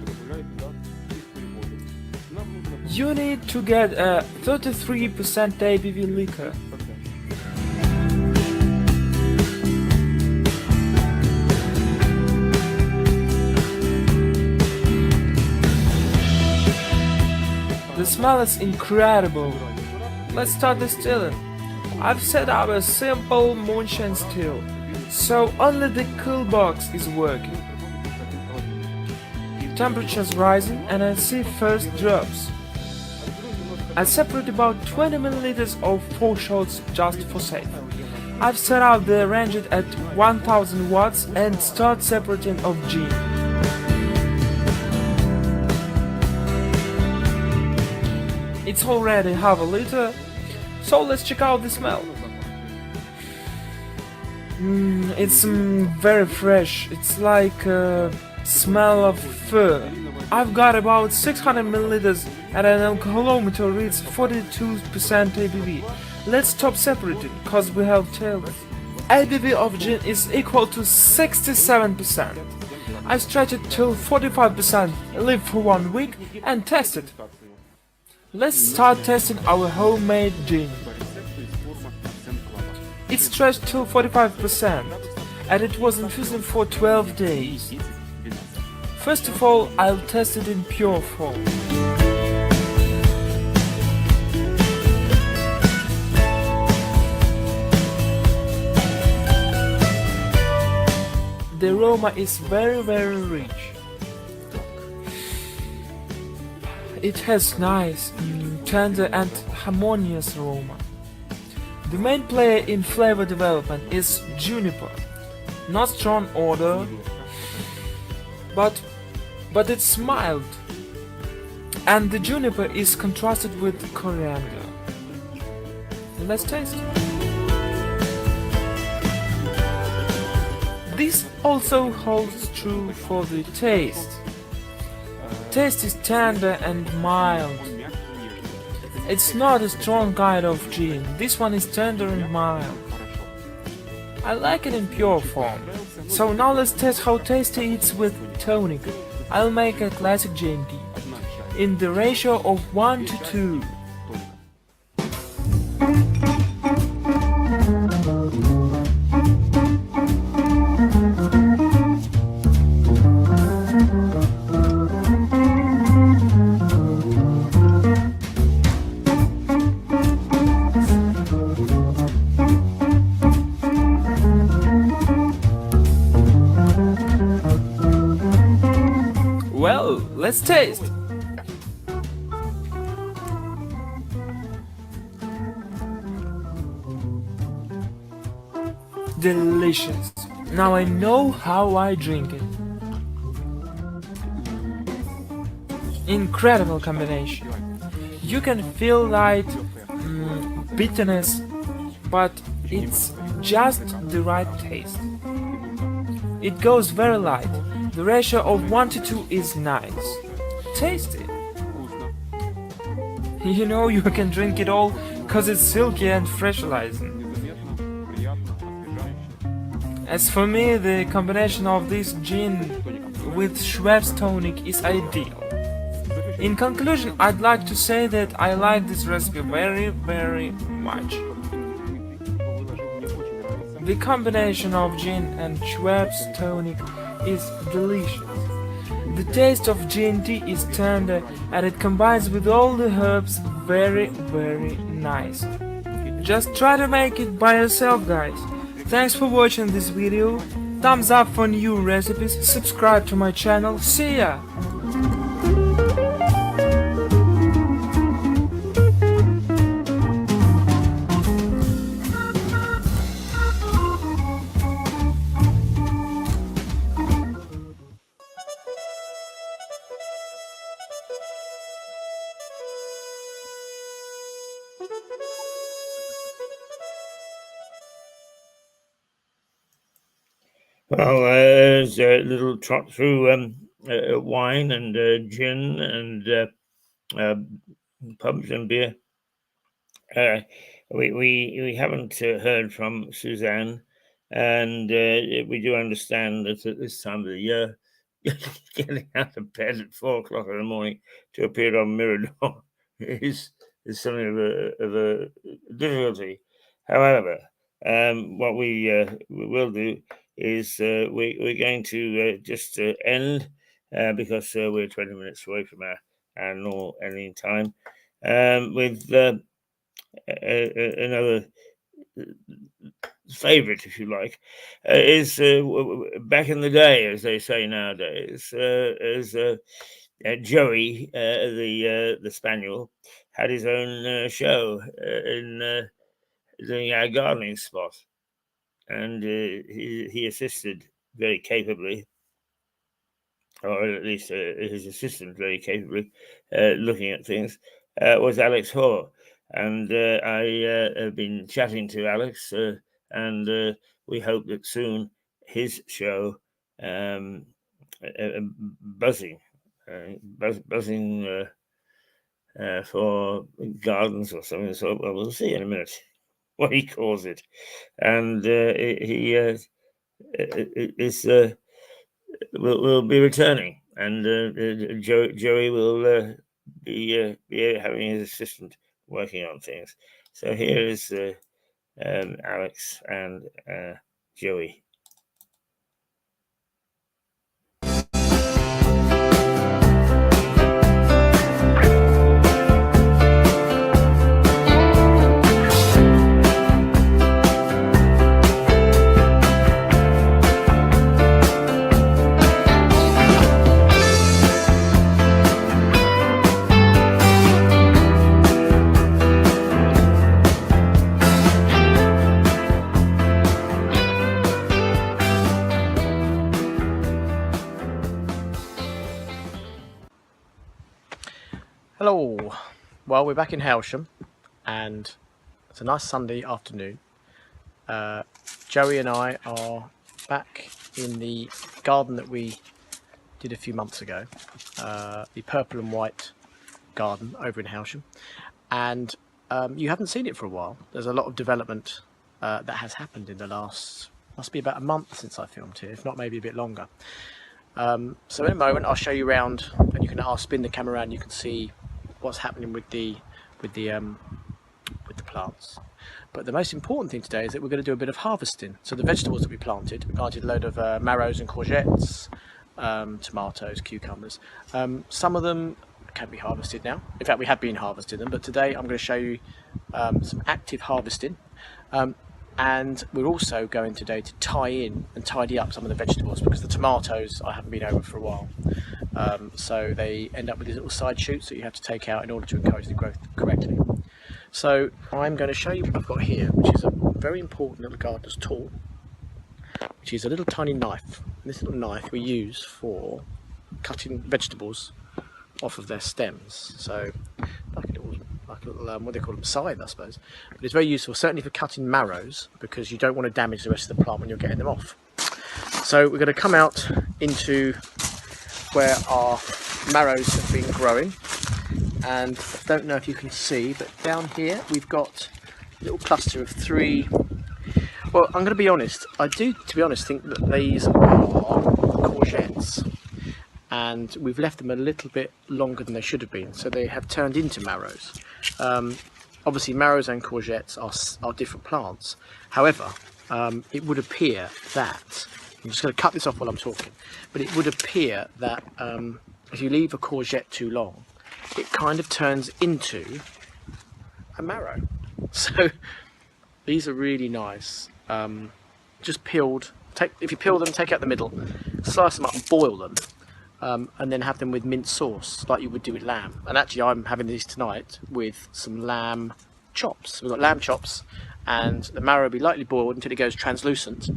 You need to get a 33% ABV liquor. The smell is incredible. Let's start distilling. I've set up a simple moonshine still, so only the cool box is working. Temperature's rising and I see first drops. I separate about 20 milliliters of 4 shots just for safe. I've set out the range at 1000 watts and start separating of gin. It's already half a liter, so let's check out the smell. It's very fresh. It's like a smell of fur. I've got about 600 milliliters and an alcoholometer reads 42% ABV. Let's stop separating, cause we have tailed. ABV of gin is equal to 67%. I stretch it till 45%, leave for 1 week and test it. Let's start testing our homemade gin. It's stretched till 45% and it was infusing for 12 days. First of all, I'll test it in pure form. The aroma is very rich. It has nice, tender and harmonious aroma. The main player in flavor development is juniper. Not strong odor, but it's mild. And the juniper is contrasted with coriander. Let's taste. This also holds true for the taste. Taste is tender and mild. It's not a strong kind of gin. This one is tender and mild. I like it in pure form. So now let's test how tasty it's with tonic. I'll make a classic gin tea in the ratio of 1 to 2. Well, let's taste. Delicious. Now I know how I drink it. Incredible combination. You can feel like bitterness, but it's just the right taste. It goes very light. The ratio of 1 to 2 is nice. Taste it. You know you can drink it all cause it's silky and freshalizing. As for me, the combination of this gin with Schweppes tonic is ideal. In conclusion, I'd like to say that I like this recipe very, very much. The combination of gin and Schweppes tonic is delicious. The taste of G&T is tender and it combines with all the herbs very, very nice. Just try to make it by yourself, guys. Thanks for watching this video. Thumbs up for new recipes, subscribe to my channel. See ya! Well, there's a little trot through wine and gin and pubs and beer. We haven't heard from Suzanne, and we do understand that at this time of the year, getting out of bed at 4 o'clock in the morning to appear on Mirador is something of a difficulty. However, what we will do is we're going to just end because we're 20 minutes away from our normal ending time with another favorite, if you like, is back in the day, as they say nowadays, as Joey, the spaniel, had his own show in doing our gardening spot, and he assisted very capably, or at least his assistant very capably, looking at things, was Alex Hoare. And I have been chatting to Alex, and we hope that soon his show, buzzing for gardens or something. So well, we'll see in a minute what he calls it. And he is will be returning, and Joey will be having his assistant working on things. So here is Alex and Joey. Hello, well we're back in Hailsham and it's a nice Sunday afternoon. Joey and I are back in the garden that we did a few months ago, the purple and white garden over in Hailsham, and you haven't seen it for a while. There's a lot of development that has happened in the last, must be about a month since I filmed here, if not maybe a bit longer. So in a moment I'll show you around, and you can, I'll spin the camera around, you can see what's happening with the plants. But the most important thing today is that we're going to do a bit of harvesting. So the vegetables that we planted a load of marrows and courgettes, tomatoes, cucumbers. Some of them can be harvested now. In fact, we have been harvesting them, but today I'm going to show you some active harvesting. And we're also going today to tie in and tidy up some of the vegetables, because the tomatoes I haven't been over for a while. So they end up with these little side shoots that you have to take out in order to encourage the growth correctly. So I'm going to show you what I've got here, which is a very important little gardener's tool, which is a little tiny knife. And this little knife we use for cutting vegetables off of their stems. So like a little what they call them, scythe, I suppose. But it's very useful, certainly for cutting marrows, because you don't want to damage the rest of the plant when you're getting them off. So we're going to come out into where our marrows have been growing, and I don't know if you can see, but down here we've got a little cluster of 3. Well, I'm going to be honest, I do, to be honest, think that these are courgettes, and we've left them a little bit longer than they should have been, so they have turned into marrows. Obviously marrows and courgettes are different plants. However, it would appear that, I'm just going to cut this off while I'm talking, but it would appear that if you leave a courgette too long, it kind of turns into a marrow. So these are really nice. Just peeled. If you peel them, take out the middle, slice them up and boil them. And then have them with mint sauce like you would do with lamb. And actually I'm having these tonight with some lamb chops. We've got lamb chops, and the marrow will be lightly boiled until it goes translucent,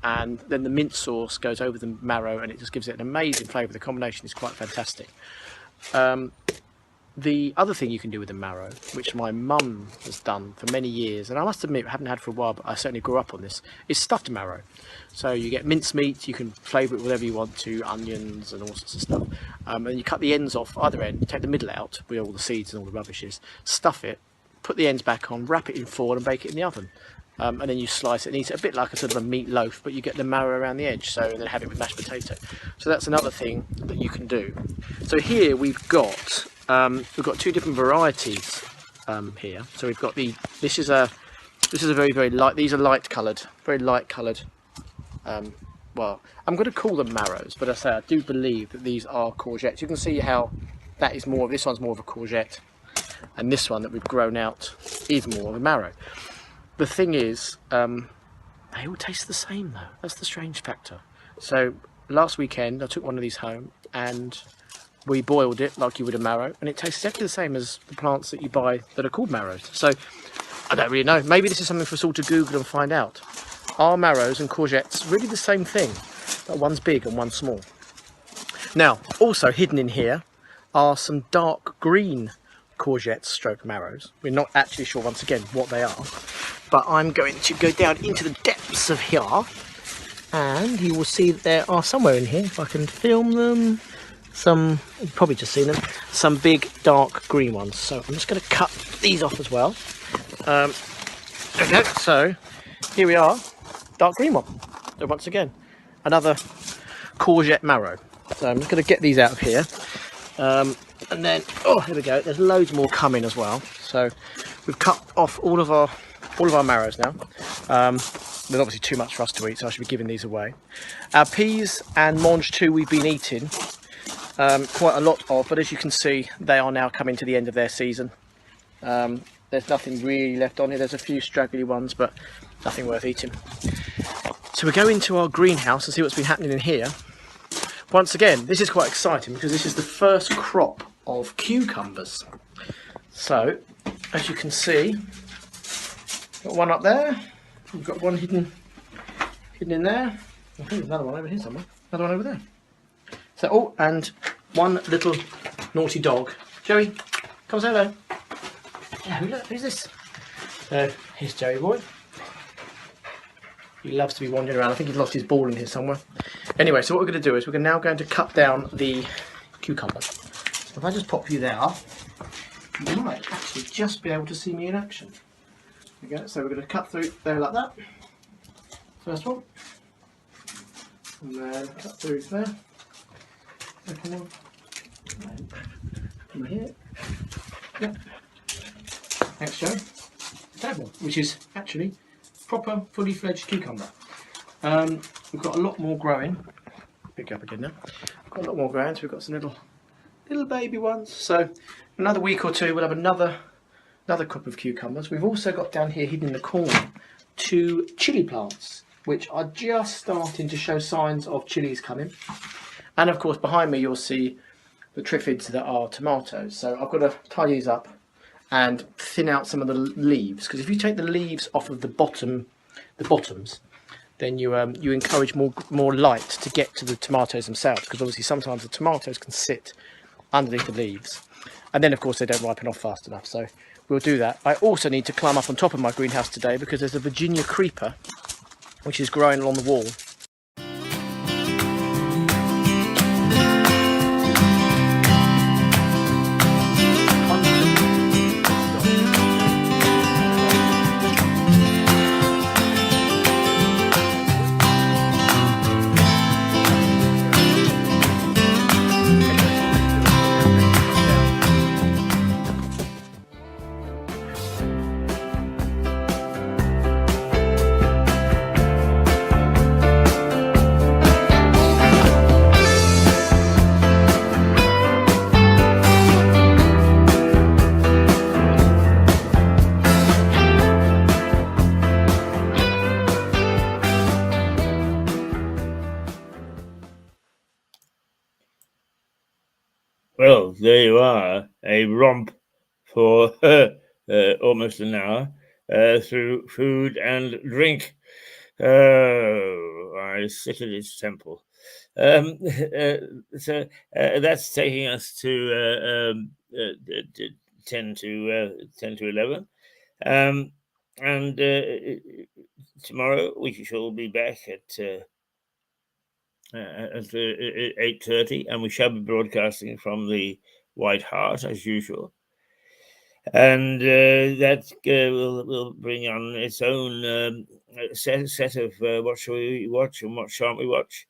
and then the mint sauce goes over the marrow, and it just gives it an amazing flavour. The combination is quite fantastic. The other thing you can do with the marrow, which my mum has done for many years, and I must admit I haven't had for a while, but I certainly grew up on this, is stuffed marrow. So you get mincemeat, you can flavour it with whatever you want to, onions and all sorts of stuff. And you cut the ends off either end, take the middle out where all the seeds and all the rubbish is, stuff it, put the ends back on, wrap it in foil and bake it in the oven. And then you slice it and eat it a bit like a sort of a meat loaf, but you get the marrow around the edge, so then have it with mashed potato. So that's another thing that you can do. So here we've got 2 different varieties here. So we've got this is a very light, these are light coloured, very light coloured. Well, I'm going to call them marrows, but I do believe that these are courgettes. You can see how that is more, this one's more of a courgette, and this one that we've grown out is more of a marrow. The thing is, they all taste the same though. That's the strange factor. So last weekend I took one of these home and we boiled it like you would a marrow, and it tastes exactly the same as the plants that you buy that are called marrows. So I don't really know. Maybe this is something for us all to Google and find out. Are marrows and courgettes really the same thing, but one's big and one's small? Now, also hidden in here are some dark green courgettes stroke marrows. We're not actually sure, once again, what they are, but I'm going to go down into the depths of here, and you will see that there are somewhere in here, if I can film them, you've probably just seen them, some big dark green ones. So I'm just going to cut these off as well. There we go. So here we are, dark green one. So once again, another courgette marrow. So I'm just going to get these out of here. And then, oh, here we go. There's loads more coming as well. So we've cut off all of our marrows now. There's obviously too much for us to eat, so I should be giving these away. Our peas and mange too we've been eating quite a lot of, but as you can see, they are now coming to the end of their season. There's nothing really left on here. There's a few straggly ones, but nothing worth eating. So we go into our greenhouse and see what's been happening in here. Once again, this is quite exciting because this is the first crop of cucumbers. So, as you can see, got one up there. We've got one hidden in there. I think there's another one over here somewhere. Another one over there. So, oh, and one little naughty dog. Joey, come say hello. Hello, look, who's this? Here's Joey boy. He loves to be wandering around. I think he's lost his ball in here somewhere. Anyway, so what we're going to do is we're now going to cut down the cucumbers. So if I just pop you there, you might actually just be able to see me in action. There we go. So we're going to cut through there like that. First one. And then cut through there. Second one. And from here. Yep. Thanks, Joe. Third one, which is actually proper, fully fledged cucumber. We've got a lot more growing. Pick up again now. We've got a lot more growing, so we've got some little baby ones. So another week or two, we'll have another crop of cucumbers. We've also got down here, hidden in the corner, 2 chilli plants, which are just starting to show signs of chilies coming. And of course, behind me, you'll see the triffids that are tomatoes. So I've got to tie these up and thin out some of the leaves, because if you take the leaves off of the bottoms, then you encourage more light to get to the tomatoes themselves, because obviously sometimes the tomatoes can sit underneath the leaves, and then of course they don't ripen off fast enough. So we'll do that. I also need to climb up on top of my greenhouse today because there's a Virginia creeper which is growing along the wall. Well, there you are, a romp for almost an hour through food and drink. I sit at its temple. So that's taking us to 10 to 11. And tomorrow we shall be back at 8:30, and we shall be broadcasting from the White Hart as usual. And that will bring on its own set of what shall we watch and what shan't we watch.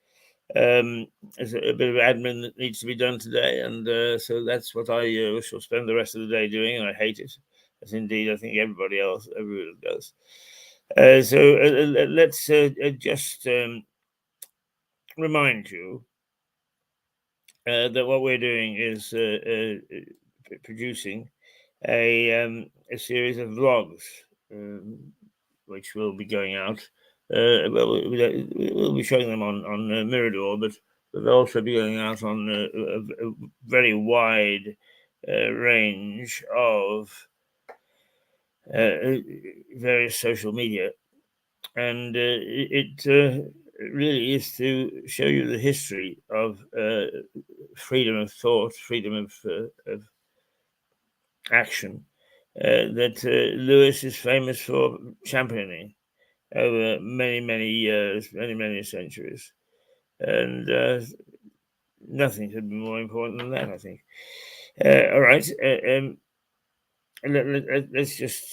There's a bit of admin that needs to be done today, and so that's what I shall spend the rest of the day doing, and I hate it, as indeed I think everybody does. So let's just remind you that what we're doing is producing a series of vlogs, which will be going out. We'll be showing them on Mirador, but they'll also be going out on a very wide range of various social media, and it really is to show you the history of freedom of thought, freedom of action that Lewis is famous for championing over many years, many centuries, and nothing could be more important than that, I think. All right, let's just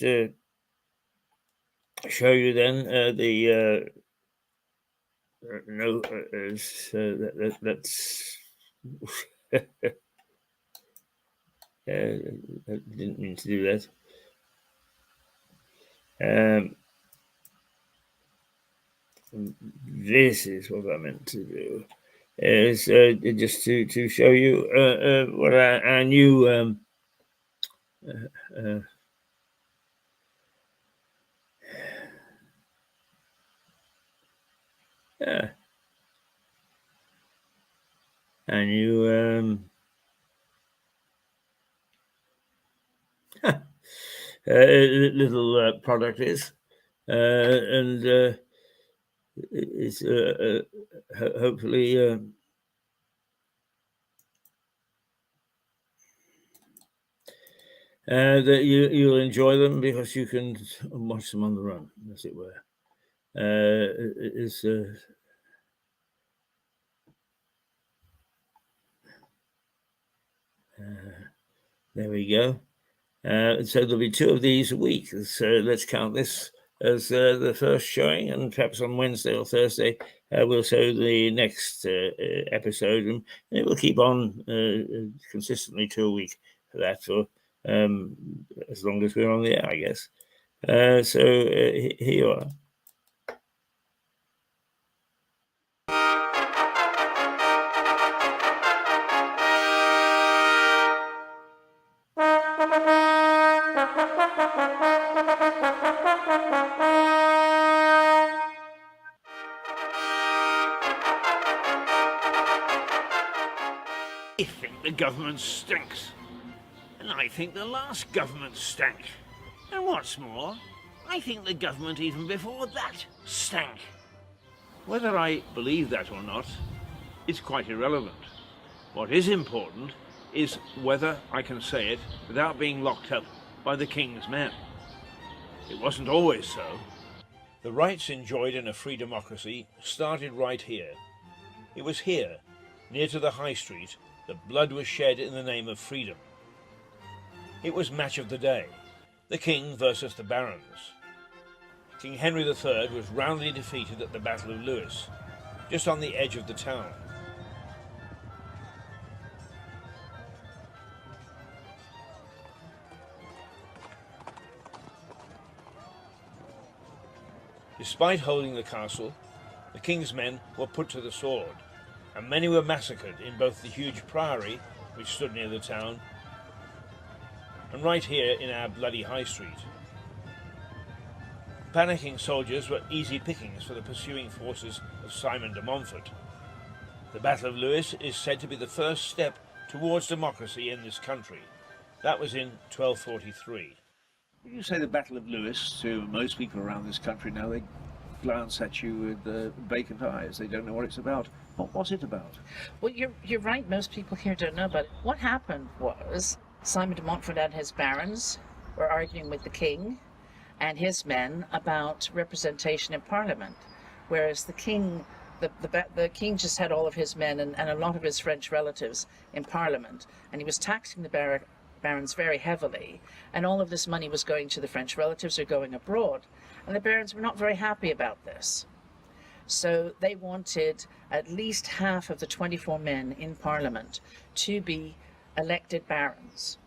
show you then the no, let's. I didn't mean to do that. This is what I meant to do. Is just to show you what our new our new little product is, and it's hopefully that you'll enjoy them, because you can watch them on the run, as it were. There we go. So there'll be 2 of these a week. So let's count this as the first showing, and perhaps on Wednesday or Thursday we'll show the next episode, and it will keep on consistently 2 a week for that for as long as we're on the air, I guess. Here you are. I think the government stinks. And I think the last government stank. And what's more, I think the government even before that stank. Whether I believe that or not is quite irrelevant. What is important is whether I can say it without being locked up by the King's men. It wasn't always so. The rights enjoyed in a free democracy started right here. It was here, near to the High Street, that blood was shed in the name of freedom. It was match of the day, the King versus the barons. King Henry III was roundly defeated at the Battle of Lewes, just on the edge of the town. Despite holding the castle, the King's men were put to the sword, and many were massacred in both the huge priory, which stood near the town, and right here in our bloody High Street. Panicking soldiers were easy pickings for the pursuing forces of Simon de Montfort. The Battle of Lewes is said to be the first step towards democracy in this country. That was in 1243. When you say the Battle of Lewes, to most people around this country now, they glance at you with vacant eyes. They don't know what it's about. What was it about? Well, you're right. Most people here don't know about it. What happened was Simon de Montfort and his barons were arguing with the king and his men about representation in Parliament, whereas the king, the king just had all of his men and a lot of his French relatives in Parliament, and he was taxing the barons very heavily, and all of this money was going to the French relatives or going abroad, and the barons were not very happy about this. So they wanted at least half of the 24 men in Parliament to be elected barons.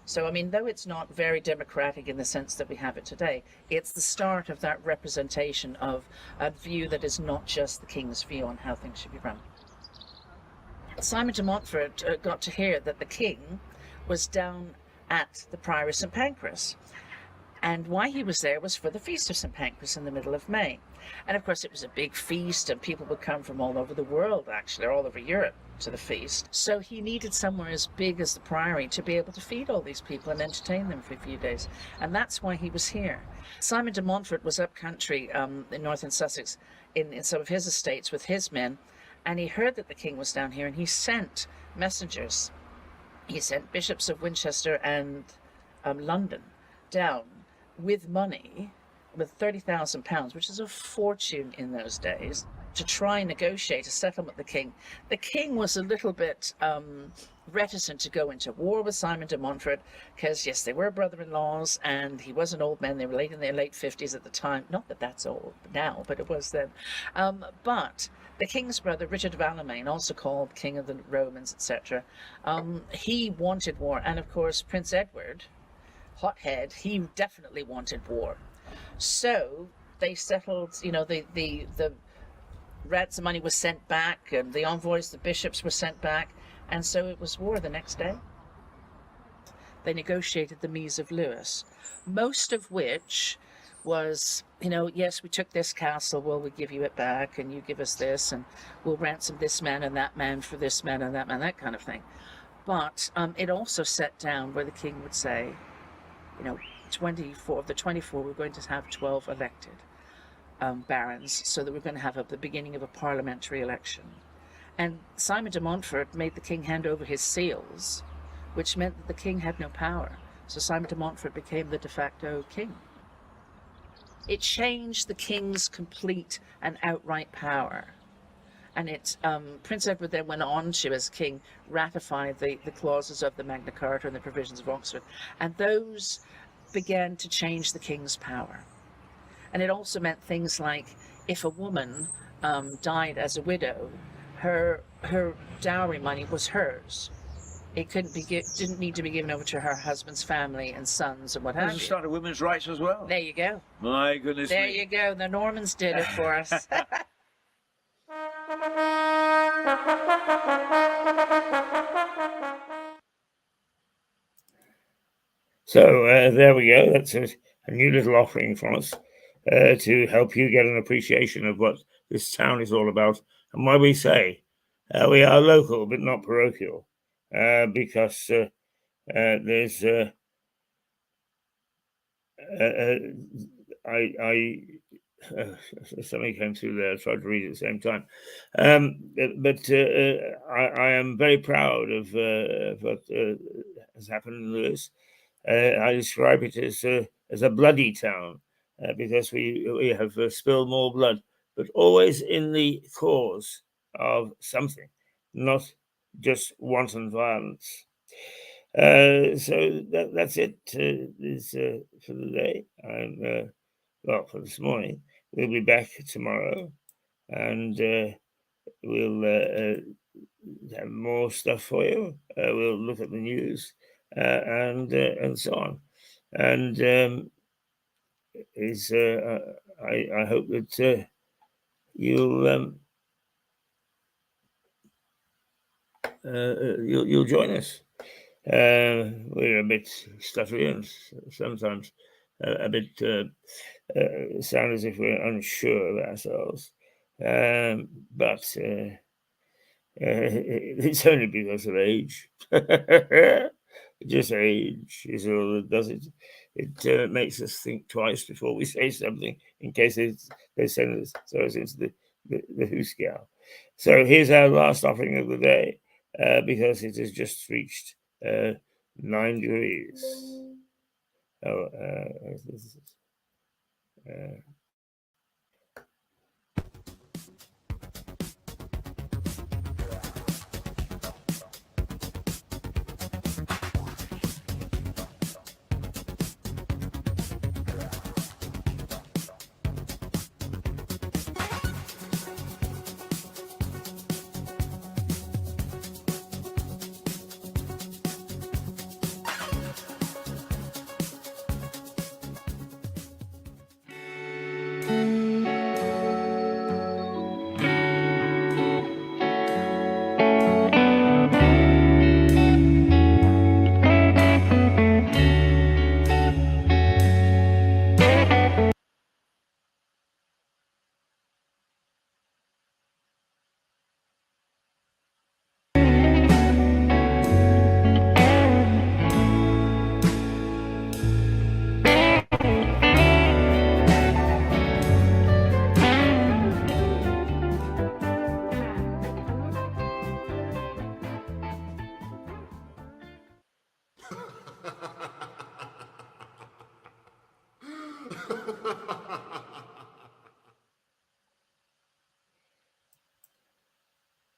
So, I mean, though it's not very democratic in the sense that we have it today, it's the start of that representation of a view that is not just the king's view on how things should be run. Simon de Montfort got to hear that the king was down at the Priory of St. Pancras. And why he was there was for the Feast of St. Pancras in the middle of May. And of course it was a big feast and people would come from all over the world, actually, or all over Europe to the feast. So he needed somewhere as big as the Priory to be able to feed all these people and entertain them for a few days. And that's why he was here. Simon de Montfort was up country in northern Sussex in some of his estates with his men, and he heard that the king was down here and he sent messengers. He sent bishops of Winchester and London down with money, with £30,000, which is a fortune in those days, to try and negotiate a settlement with the king. The king was a little bit reticent to go into war with Simon de Montfort because, yes, they were brother-in-laws and he was an old man. They were in their late 50s at the time. Not that that's old now, but it was then. But the king's brother, Richard of Alamein, also called King of the Romans, etc., he wanted war. And, of course, Prince Edward, hothead, he definitely wanted war. So they settled, you know, the ransom money was sent back and the envoys, the bishops were sent back, and so it was war the next day. They negotiated the Mise of Lewes, most of which was, you know, yes, we took this castle, well, we give you it back, and you give us this, and we'll ransom this man and that man for this man and that kind of thing. But it also set down where the king would say, you know, 24 of the 24, we're going to have 12 elected barons, so that we're going to have the beginning of a parliamentary election. And Simon de Montfort made the king hand over his seals, which meant that the king had no power. So Simon de Montfort became the de facto king. It changed the king's complete and outright power. And Prince Edward then went on to, as king, ratify the clauses of the Magna Carta and the provisions of Oxford. And those began to change the king's power. And it also meant things like, if a woman died as a widow, her dowry money was hers. it didn't need to be given over to her husband's family and sons and what have There's a you. start of women's rights as well. There you go. My goodness There me. you go. The Normans did it for us. So there we go. That's a new little offering from us to help you get an appreciation of what this town is all about and why we say we are local but not parochial, because there's something came through there. I tried to read at the same time, but I am very proud of what has happened in Lewis. I describe it as a bloody town because we have spilled more blood, but always in the cause of something, not just wanton violence. So that's it for the day. And well, for this morning, we'll be back tomorrow, and we'll have more stuff for you. We'll look at the news and so on. And I hope that you'll join us. We're a bit stuttery and sometimes a bit sound as if we're unsure of ourselves. But it's only because of age. Just age is all that does it. It makes us think twice before we say something in case they send us into the hooscow. So here's our last offering of the day because it has just reached 9 degrees. Oh,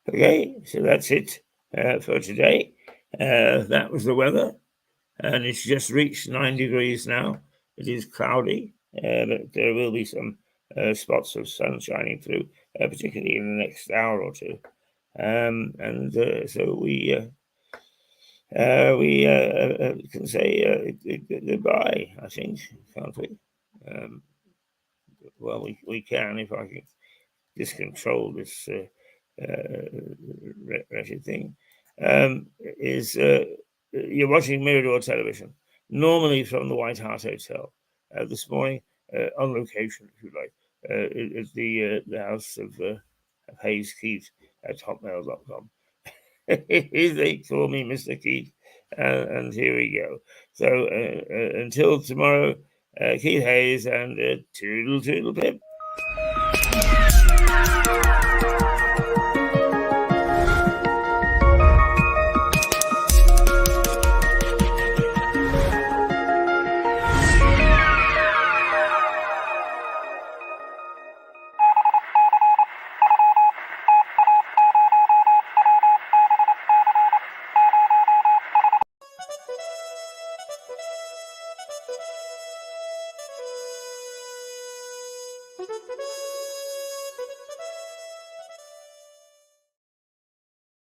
okay, so that's it for today. That was the weather, and it's just reached 9 degrees now. It is cloudy, but there will be some spots of sun shining through, particularly in the next hour or two. So we can say goodbye, I think, can't we? Well, we can if I can just control this wretched thing. You're watching Mirador television, normally from the White Hart Hotel. This morning, on location, if you like, at the house of Hayes Keith at hotmail.com. They call me Mr. Keith, and here we go. So until tomorrow, Keith Hayes and toodle toodle pip.